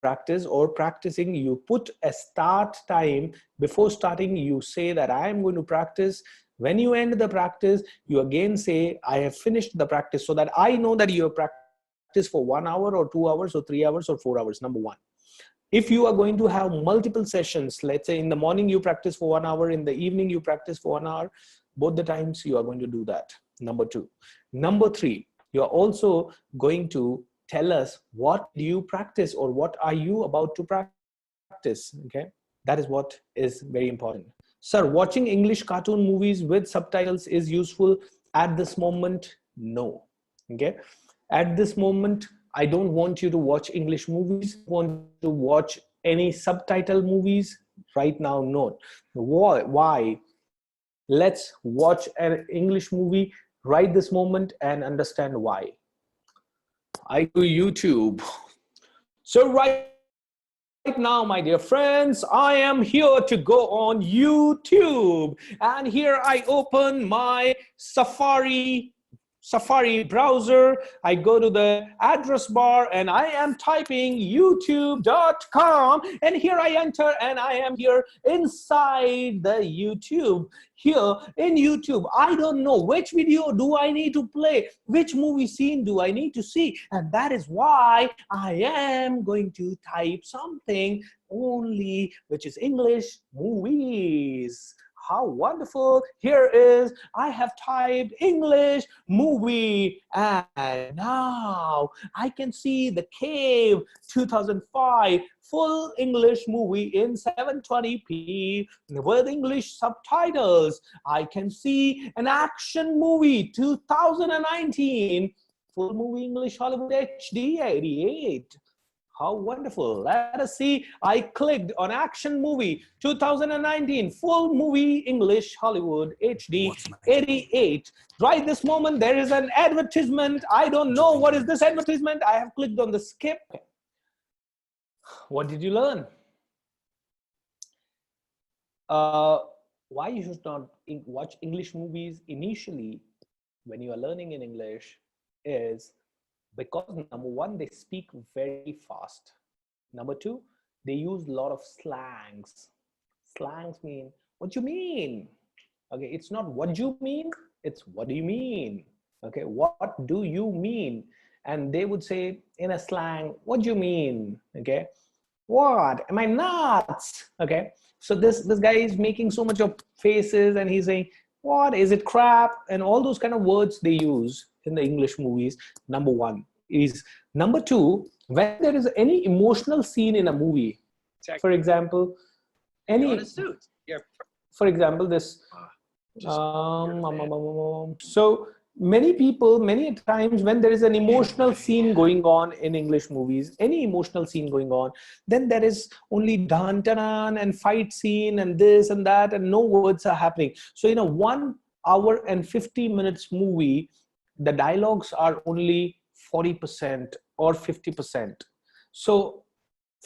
practice or practicing, you put a start time. Before starting, you say that I am going to practice. When you end the practice, you again say I have finished the practice, so that I know that you have practiced for 1 hour or 2 hours or 3 hours or 4 hours. Number one. If you are going to have multiple sessions, let's say in the morning you practice for 1 hour, in the evening you practice for 1 hour, both the times you are going to do that. Number two. Number three, you are also going to tell us what do you practice or what are you about to practice. Okay, that is what is very important. Sir, watching English cartoon movies with subtitles is useful at this moment? No. Okay, at this moment I don't want you to watch English movies. I want to watch any subtitle movies right now. No. Why? Let's watch an English movie right this moment and understand why. I do YouTube. So right now, my dear friends, I am here to go on YouTube. And here I open my Safari browser. I go to the address bar and I am typing youtube.com, and here I enter and I am here inside the YouTube. Here in YouTube, I don't know which video do I need to play, which movie scene do I need to see, and that is why I am going to type something only which is English movies. How wonderful. Here is, I have typed English movie, and now I can see The Cave 2005 full English movie in 720p with English subtitles. I can see an action movie 2019 full movie English Hollywood HD 88. How wonderful. Let us see. I clicked on action movie 2019 full movie English Hollywood HD 88. Right this moment there is an advertisement. I don't know what is this advertisement. I have clicked on the skip. What did you learn? Why you should not watch English movies initially when you are learning in English is because number one, they speak very fast. Number two, they use a lot of slangs. Slangs mean what you mean? Okay, it's not what you mean, it's what do you mean? Okay, what do you mean? And they would say in a slang, what do you mean? Okay, what, am I nuts? Okay, so this guy is making so much of faces and he's saying, what, is it crap? And all those kind of words they use in the English movies. Number one is. Number two, when there is any emotional scene in a movie, for example, any, for example, this so many people, many times when there is an emotional scene going on in English movies, any emotional scene going on, then there is only dun dun dun and fight scene and this and that, and no words are happening. So in a 1 hour and 50 minutes movie, the dialogues are only 40% or 50%. So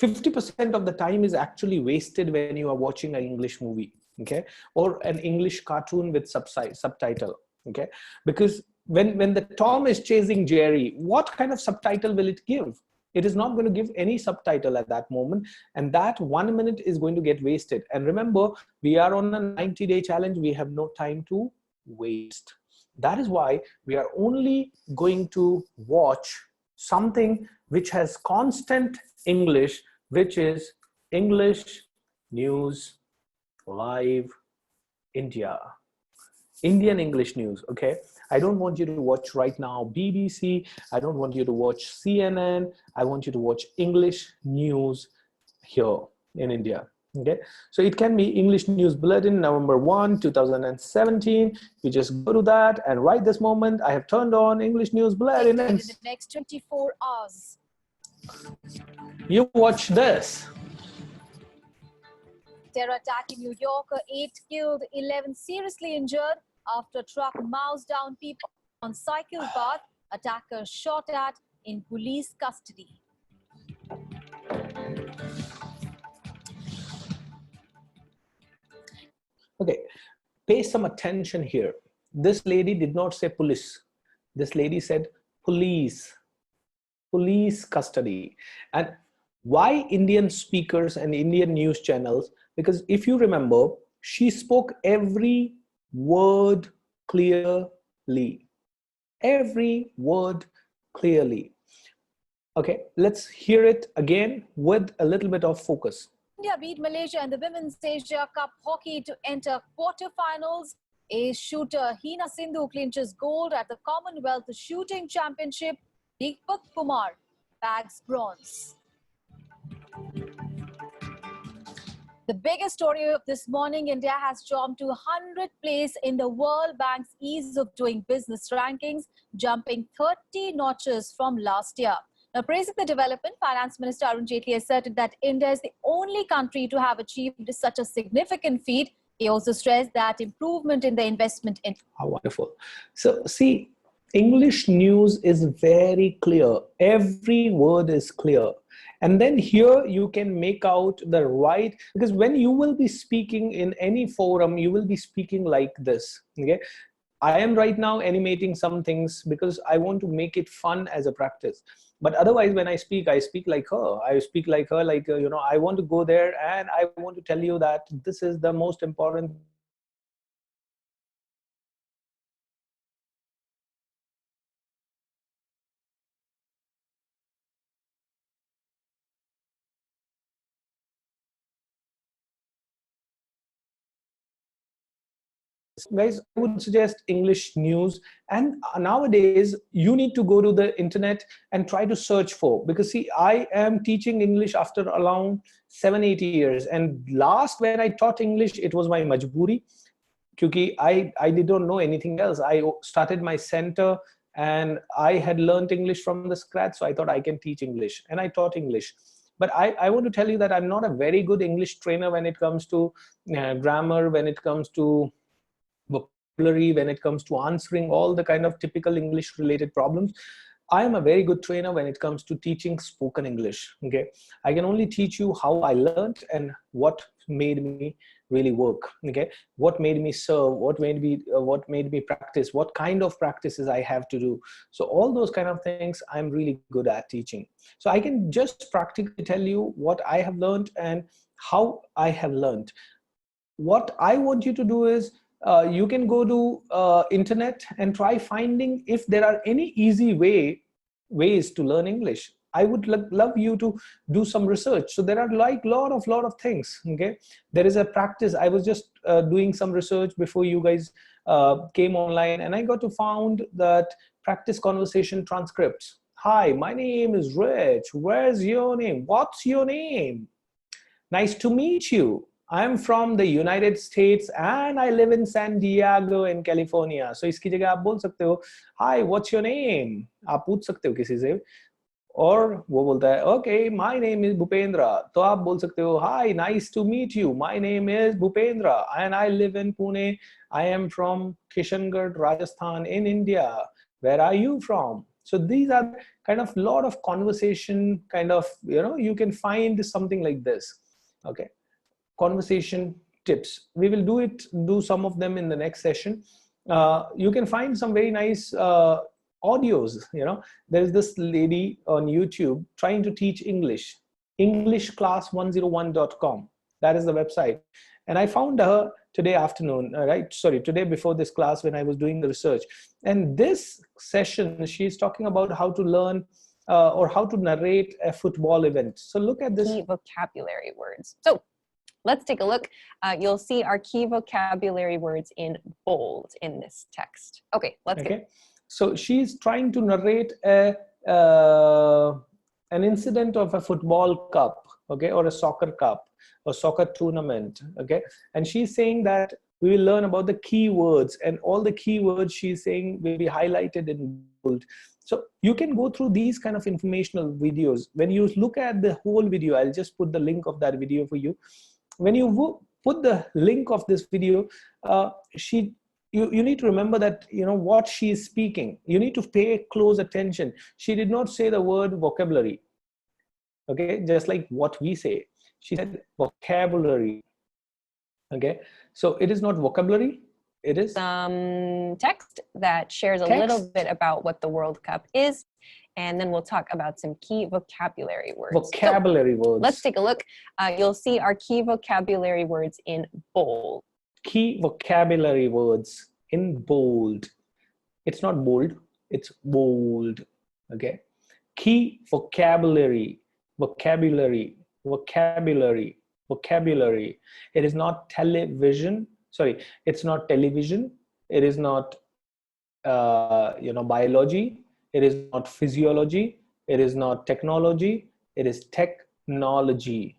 50% of the time is actually wasted when you are watching an English movie, okay, or an English cartoon with subtitle, okay, because when the Tom is chasing Jerry, what kind of subtitle will it give? It is not going to give any subtitle at that moment, and that 1 minute is going to get wasted. And remember, we are on a 90-day challenge. We have no time to waste. That is why we are only going to watch something which has constant English, which is English News Live India. Indian English news, okay? I don't want you to watch right now BBC. I don't want you to watch CNN. I want you to watch English news here in India, okay? So it can be English News Bulletin, November 1, 2017. You just go to that, and right this moment, I have turned on English News Bulletin. And in the next 24 hours. You watch this. Terror attack in New York, 8 killed, 11 seriously injured after truck mows down people on cycle path. Attacker shot at in police custody. Okay, pay some attention here. This lady did not say police. This lady said police. Police custody. And why Indian speakers and Indian news channels? Because if you remember, she spoke every word clearly. Every word clearly. Okay, let's hear it again with a little bit of focus. India beat Malaysia in the Women's Asia Cup hockey to enter quarterfinals. Ace shooter Hina Sindhu clinches gold at the Commonwealth Shooting Championship. Deepak Kumar bags bronze. The biggest story of this morning, India has jumped to 100th place in the World Bank's Ease of Doing Business rankings, jumping 30 notches from last year. Now, praising the development, Finance Minister Arun Jaitley asserted that India is the only country to have achieved such a significant feat. He also stressed that improvement in the investment in... How wonderful. So, see, English news is very clear. Every word is clear. And then here you can make out the right, because when you will be speaking in any forum, you will be speaking like this, okay? I am right now animating some things because I want to make it fun as a practice. But otherwise, when I speak like her. I speak like her, like, you know, I want to go there and I want to tell you that this is the most important. Guys, I would suggest English news, and nowadays you need to go to the internet and try to search for, because see, I am teaching English after around 7-8 years, and last when I taught English, it was my majburi, because I did not know anything else. I started my center and I had learned English from the scratch, so I thought I can teach English, and I taught English. But I want to tell you that I'm not a very good English trainer when it comes to grammar, when it comes to vocabulary, when it comes to answering all the kind of typical English related problems. I am a very good trainer when it comes to teaching spoken English. Okay, I can only teach you how I learned and what made me really work. Okay, what made me serve, what made me practice, what kind of practices I have to do. So all those kind of things I'm really good at teaching. So I can just practically tell you what I have learned and how I have learned. what I want you to do is you can go to internet and try finding if there are any easy ways to learn English. I would love you to do some research. So there are like lot of things. Okay, there is a practice. I was just doing some research before you guys came online, and I got to found that practice conversation transcripts. Hi, my name is Rich. Where's your name? What's your name? Nice to meet you. I'm from the United States and I live in San Diego in California. So इसकी जगह आप बोल सकते हो, Hi, what's your name? आप पूछ सकते हो किसी से, और वो बोलता है, Okay, my name is Bhupendra. तो आप बोल सकते हो, Hi, nice to meet you. My name is Bhupendra and I live in Pune. I am from Kishangarh, Rajasthan in India. Where are you from? So these are kind of lot of conversation, kind of, you can find something like this. Okay, conversation tips. We will do some of them in the next session. You can find some very nice audios. There's this lady on YouTube trying to teach English, englishclass101.com. that is the website, and I found her today afternoon, today before this class when I was doing the research. And this session, she's talking about how to learn or how to narrate a football event. So look at this. Key vocabulary words. So let's take a look. You'll see our key vocabulary words in bold in this text. Okay, let's go. So she's trying to narrate an incident of a football cup, okay, or a soccer cup or soccer tournament, okay. And she's saying that we will learn about the keywords, and all the keywords she's saying will be highlighted in bold. So you can go through these kind of informational videos. When you look at the whole video, I'll just put the link of that video for you. When you put the link of this video, you need to remember that, what she is speaking. You need to pay close attention. She did not say the word vocabulary, okay, just like what we say. She said vocabulary, okay. So it is not vocabulary. It is some text that shares a little bit about what the World Cup is, and then we'll talk about some key vocabulary words. Vocabulary words. Let's take a look. You'll see our key vocabulary words in bold. Key vocabulary words in bold. It's not bold, it's bold, okay. Key vocabulary, vocabulary, vocabulary, vocabulary. It is not television. Sorry, it's not television. It is not, biology. It is not physiology. It is not technology. It is technology.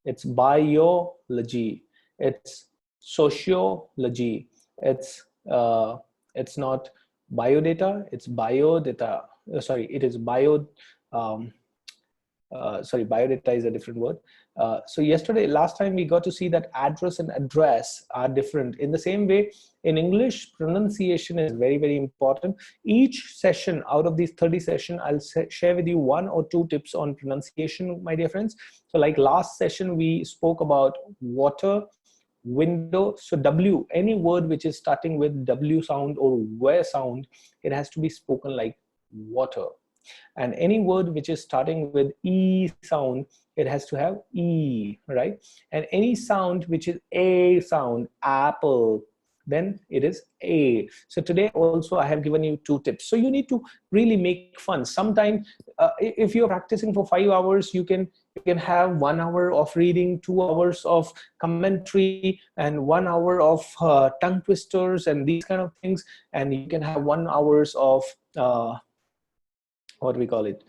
It's biology. It's sociology. It's not biodata. It's biodata. It is bio. Biodata is a different word. So last time we got to see that address and address are different. In the same way, in English, pronunciation is very, very important. Each session out of these 30 sessions, I'll share with you 1 or 2 tips on pronunciation, my dear friends. So like last session, we spoke about water, window. So W, any word which is starting with W sound or W sound, it has to be spoken like water. And any word which is starting with E sound, it has to have E, right? And any sound which is A sound, apple, then it is A. So today also I have given you 2 tips. So you need to really make fun. Sometimes if you're practicing for 5 hours, you can have 1 hour of reading, 2 hours of commentary, and 1 hour of tongue twisters and these kind of things. And you can have 1 hours of what we call it,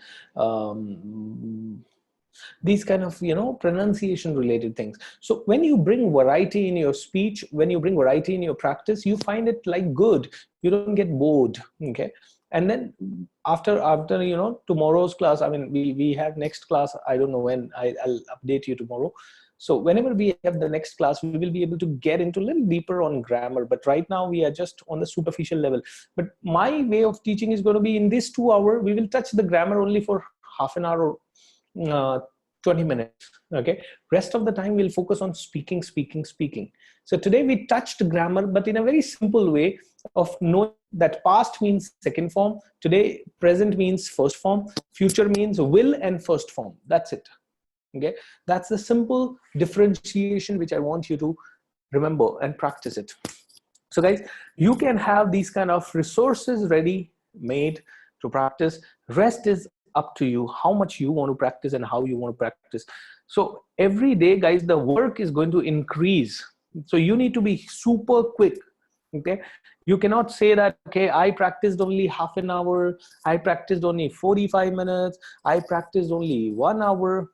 these kind of pronunciation related things. So when you bring variety in your speech, when you bring variety in your practice, you find it like good. You don't get bored, okay. And then after tomorrow's class, I mean we have next class, I don't know when, I'll update you tomorrow. So whenever we have the next class, we will be able to get into a little deeper on grammar. But right now we are just on the superficial level. But my way of teaching is going to be in this 2 hours, we will touch the grammar only for half an hour or 20 minutes. Okay. Rest of the time we'll focus on speaking. So today we touched grammar, but in a very simple way of knowing that past means second form. Today, present means first form. Future means will and first form. That's it. Okay, that's the simple differentiation which I want you to remember and practice it. So guys, you can have these kind of resources ready made to practice. Rest is up to you, how much you want to practice and how you want to practice. So every day, guys, the work is going to increase. So you need to be super quick. Okay, you cannot say that, okay, I practiced only half an hour, I practiced only 45 minutes, I practiced only 1 hour.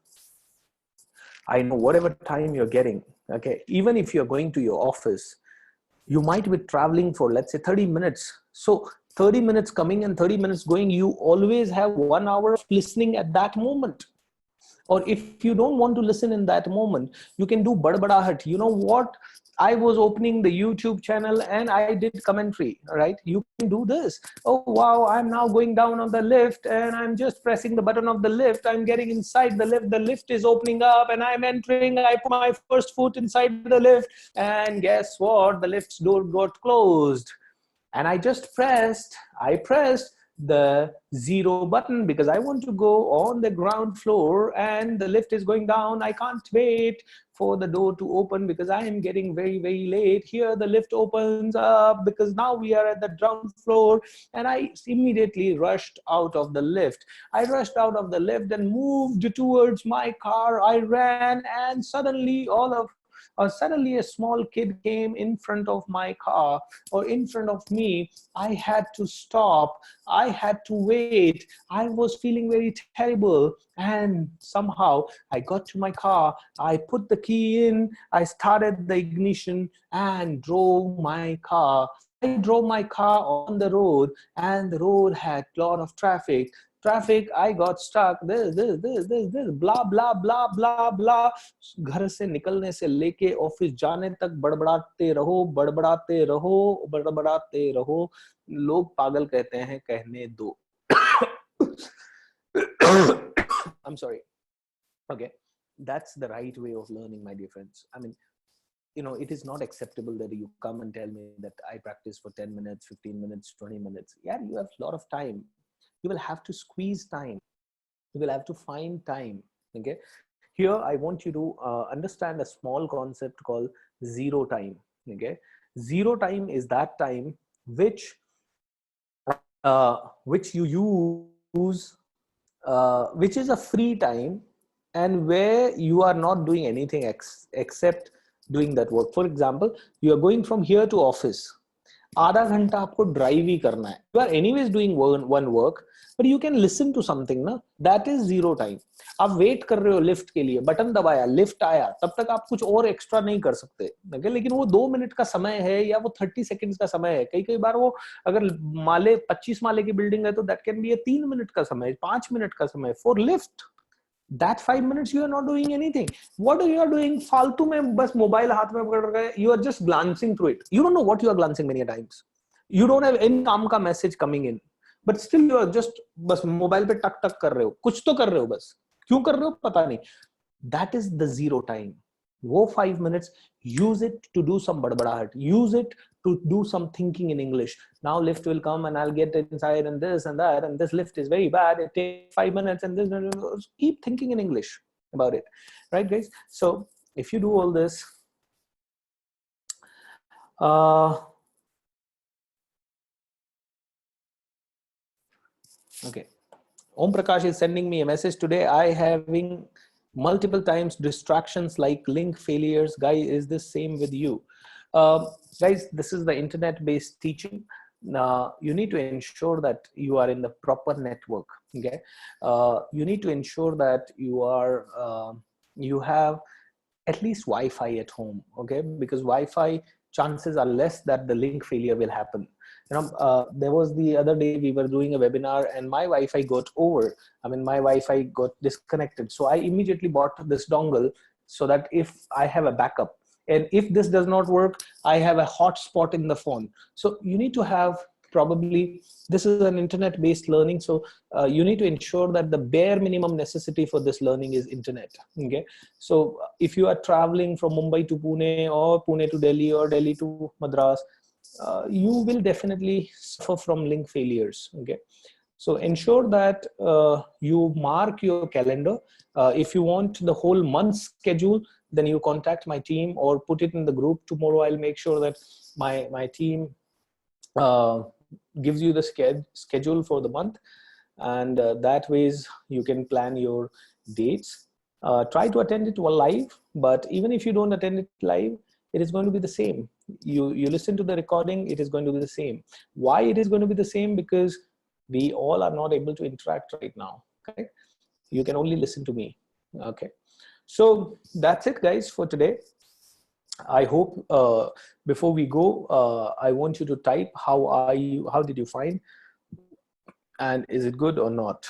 I know whatever time you're getting, okay, even if you're going to your office, you might be traveling for, let's say, 30 minutes. So 30 minutes coming and 30 minutes going, you always have 1 hour of listening at that moment. Or if you don't want to listen in that moment, you can do badbadahat. You know what? I was opening the YouTube channel and I did commentary, right? You can do this. Oh, wow, I'm now going down on the lift and I'm just pressing the button of the lift. I'm getting inside the lift. The lift is opening up and I'm entering. I put my first foot inside the lift. And guess what? The lift's door got closed. And I pressed the 0 button because I want to go on the ground floor and the lift is going down. I can't wait for the door to open because I am getting very, very late. Here the lift opens up because now we are at the ground floor, and I immediately rushed out of the lift. I rushed out of the lift and moved towards my car. I ran, and suddenly suddenly a small kid came in front of my car or in front of me. I had to stop. I had to wait. I was feeling very terrible. And somehow I got to my car. I put the key in. I started the ignition and drove my car. I drove my car on the road, and the road had a lot of traffic. I got stuck, this, blah, blah, blah, blah, blah. घर से निकलने से लेके office जाने तक बड़बड़ाते रहो. लोग पागल कहते हैं, कहने दो. I'm sorry. Okay, that's the right way of learning, my dear friends. I mean, it is not acceptable that you come and tell me that I practice for 10 minutes, 15 minutes, 20 minutes. Yeah, you have a lot of time. You will have to squeeze time. You will have to find time. Okay. Here, I want you to understand a small concept called zero time. Okay. Zero time is that time which you use, which is a free time, and where you are not doing anything except doing that work. For example, you are going from here to office. आधा घंटा आपको drive ही करना है. You are anyways doing one work, but you can listen to something ना. That is zero time. आप wait कर रहे हो लिफ्ट के लिए, बटन दबाया, लिफ्ट आया, तब तक आप कुछ और एक्स्ट्रा नहीं कर सकते. लेकिन वो 2 मिनट का समय है या वो 30 सेकंड्स का समय है. कई बार वो अगर 25 माले की बिल्डिंग है तो दैट कैन बी 3 मिनट का समय, 5 मिनट का समय. For lift, that 5 minutes you are not doing anything. What you are doing? फालतू में बस मोबाइल हाथ में पकड़ रहे. You are just glancing through it. You don't know what you are glancing many times. You don't have any काम का message coming in, but still you are just बस मोबाइल पे टक टक कर रहे हो. कुछ तो कर रहे हो, बस क्यों कर रहे हो पता नहीं. That is the zero time. वो 5 minutes, use it to do some badbadahat. Use it to do some thinking in English. Now lift will come and I'll get inside and this and that, and this lift is very bad. It takes 5 minutes and this. Keep thinking in English about it. Right, guys? So if you do all this, okay. Om Prakash is sending me a message today. I having multiple times distractions like link failures. Guy, is this same with you? Guys, this is the internet-based teaching. You need to ensure that you are in the proper network. Okay, you need to ensure that you are you have at least Wi-Fi at home. Okay, because Wi-Fi, chances are less that the link failure will happen. There was the other day we were doing a webinar and my Wi-Fi got over. I mean, my Wi-Fi got disconnected. So I immediately bought this dongle so that if I have a backup, and if this does not work, I have a hotspot in the phone. So you need to have, probably, this is an internet-based learning. So you need to ensure that the bare minimum necessity for this learning is internet. Okay. So if you are traveling from Mumbai to Pune or Pune to Delhi or Delhi to Madras, you will definitely suffer from link failures. Okay. So ensure that you mark your calendar. If you want the whole month's schedule, then you contact my team or put it in the group. Tomorrow I'll make sure that my team gives you the schedule for the month, and that ways you can plan your dates. Try to attend it live, but even if you don't attend it live, it is going to be the same. You listen to the recording, it is going to be the same. Why it is going to be the same? Because we all are not able to interact right now. Okay, you can only listen to me. Okay, so that's it, guys, for today. I hope before we go, I want you to type how did you find, and is it good or not?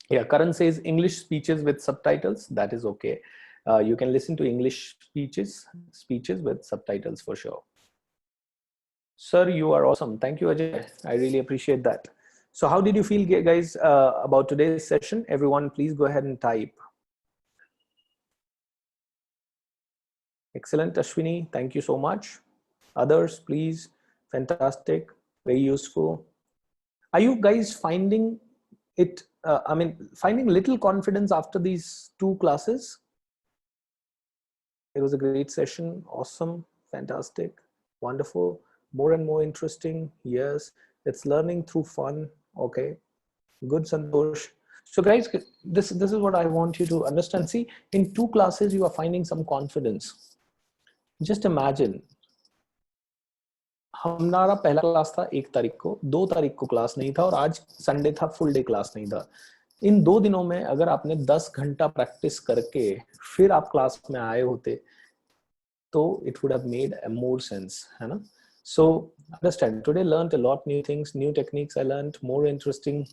Yeah, Karan says English speeches with subtitles. That is okay. You can listen to English speeches with subtitles for sure. Sir, you are awesome. Thank you, Ajay. I really appreciate that. So how did you feel, guys, about today's session? Everyone, please go ahead and type. Excellent, Ashwini. Thank you so much. Others, please. Fantastic. Very useful. Are you guys finding it, finding little confidence after these 2 classes? It was a great session. Awesome. Fantastic. Wonderful. More and more interesting. Yes. It's learning through fun. Okay. Good, Santosh. So guys, this is what I want you to understand. See, in 2 classes, you are finding some confidence. Just imagine. हमारा पहला class था 1 तारीख को, 2 तारीख को class नहीं था और आज संडे था, फुल डे क्लास नहीं था. इन 2 दिनों में अगर आपने 10 घंटा प्रैक्टिस करके फिर आप क्लास में आए होते तो it would have made more sense, है ना? So understand, today learned a lot new things, new techniques I learned, more interesting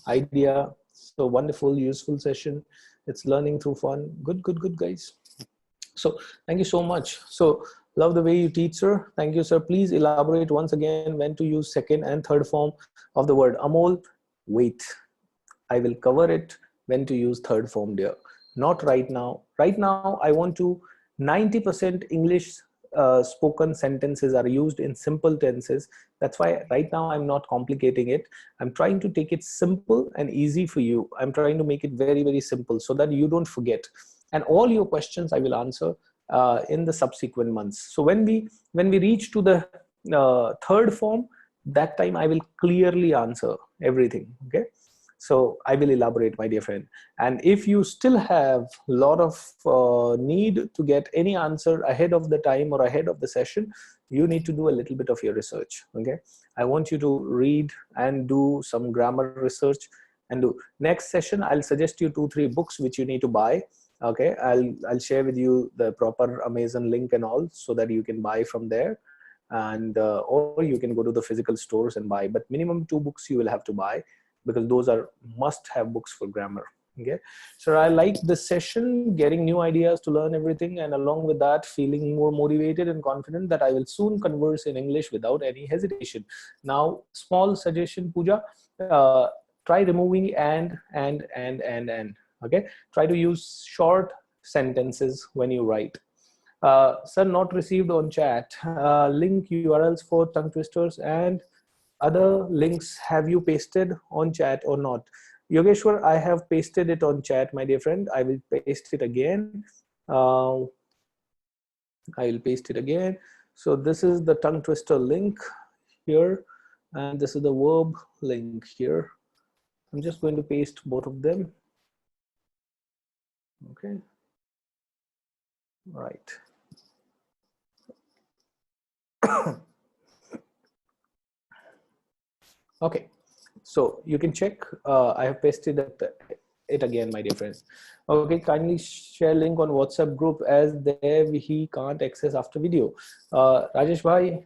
idea. So wonderful, useful session. It's learning through fun. Good guys. So thank you so much. So love the way you teach, sir. Thank you, sir. Please elaborate once again when to use 2nd and 3rd form of the word. Amol, wait. I will cover it when to use 3rd form, dear. Not right now. Right now, I want to 90% English spoken sentences are used in simple tenses. That's why right now I'm not complicating it. I'm trying to take it simple and easy for you. I'm trying to make it very, very simple so that you don't forget. And all your questions I will answer in the subsequent months. So when we reach to the 3rd form, that time I will clearly answer everything. Okay. So I will elaborate, my dear friend. And if you still have a lot of need to get any answer ahead of the time or ahead of the session, you need to do a little bit of your research. Okay. I want you to read and do some grammar research and do. Next session, I'll suggest you 2-3 books which you need to buy. Okay. I'll share with you the proper Amazon link and all so that you can buy from there. And or you can go to the physical stores and buy, but minimum 2 books you will have to buy, because those are must-have books for grammar. Okay, so I like this session, getting new ideas to learn everything, and along with that, feeling more motivated and confident that I will soon converse in English without any hesitation. Now, small suggestion, Pooja, try removing and. Okay, try to use short sentences when you write. Sir, not received on chat. Link URLs for tongue twisters and other links, have you pasted on chat or not? Yogeshwar, I have pasted it on chat, my dear friend. I will paste it again. I will paste it again. So this is the tongue twister link here, and this is the verb link here. I'm just going to paste both of them. Okay. All right. Okay, so you can check. I have pasted it again, my dear friends. Okay, kindly share link on WhatsApp group, as there he can't access after video. Rajesh bhai,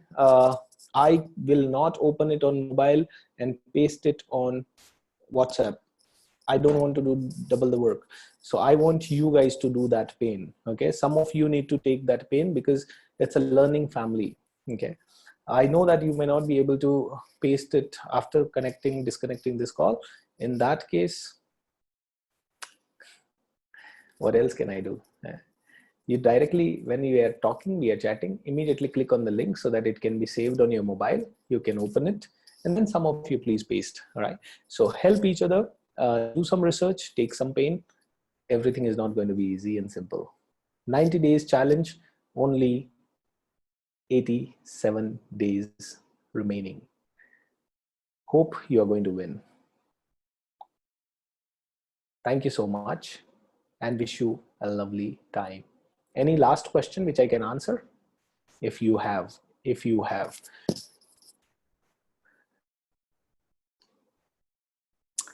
I will not open it on mobile and paste it on WhatsApp. I don't want to do double the work. So I want you guys to do that pain. Okay, some of you need to take that pain because it's a learning family. Okay. I know that you may not be able to paste it after disconnecting this call. In that case, what else can I do? You directly, when we are talking, we are chatting, immediately click on the link so that it can be saved on your mobile. You can open it, and then some of you please paste. All right. So help each other, do some research, take some pain. Everything is not going to be easy and simple. 90 days challenge, only 87 days remaining. Hope you are going to win. Thank you so much and wish you a lovely time. Any last question which I can answer? If you have.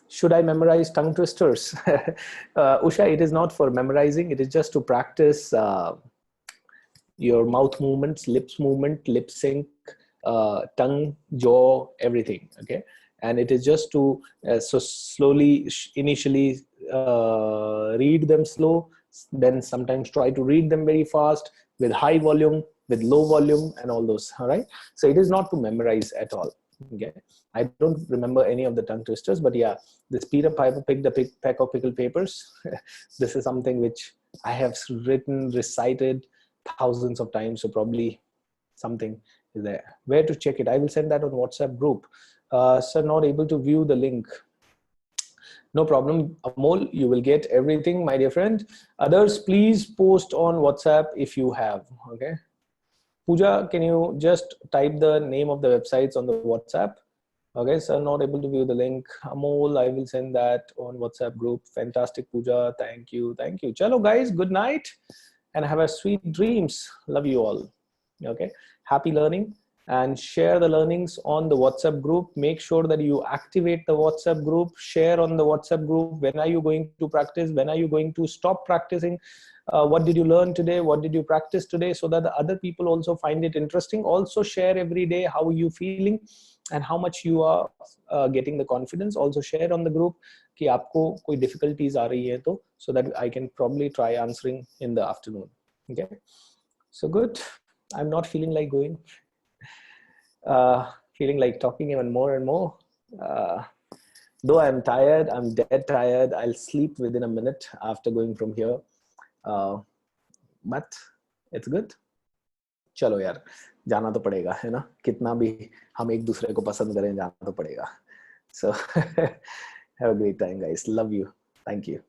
Should I memorize tongue twisters? Usha, it is not for memorizing. It is just to practice your mouth movements, lips movement, lip sync, tongue, jaw, everything. Okay. And it is just to so slowly, initially read them slow, then sometimes try to read them very fast with high volume, with low volume, and all those. All right. So it is not to memorize at all. Okay. I don't remember any of the tongue twisters, but yeah, this Peter Piper picked a peck of pickled papers. This is something which I have written, recited thousands of times. So probably something is there. Where to check it? I will send that on WhatsApp group. Sir, not able to view the link. No problem, Amol, you will get everything, my dear friend. Others, please post on WhatsApp if you have, okay? Pooja, can you just type the name of the websites on the WhatsApp? Okay, sir, not able to view the link. Amol, I will send that on WhatsApp group. Fantastic, Pooja. Thank you. Thank you. Chalo, guys, good night and have a sweet dreams. Love you all. Okay, happy learning, and share the learnings on the WhatsApp group. Make sure that you activate the WhatsApp group, share on the WhatsApp group. When are you going to practice? When are you going to stop practicing? What did you learn today? What did you practice today? So that the other people also find it interesting. Also share every day how you feeling and how much you are getting the confidence. Also share on the group कि आपको कोई difficulties आ रही है तो, so that I can probably try answering in the afternoon. Okay, so good. I'm not feeling like going. Feeling like talking even more and more. Though I'm tired, I'm dead tired. I'll sleep within a minute after going from here. But it's good. चलो यार, जाना तो पड़ेगा, है ना? कितना भी हम एक दूसरे को पसंद करें, जाना तो पड़ेगा. So have a great time, guys. Love you. Thank you.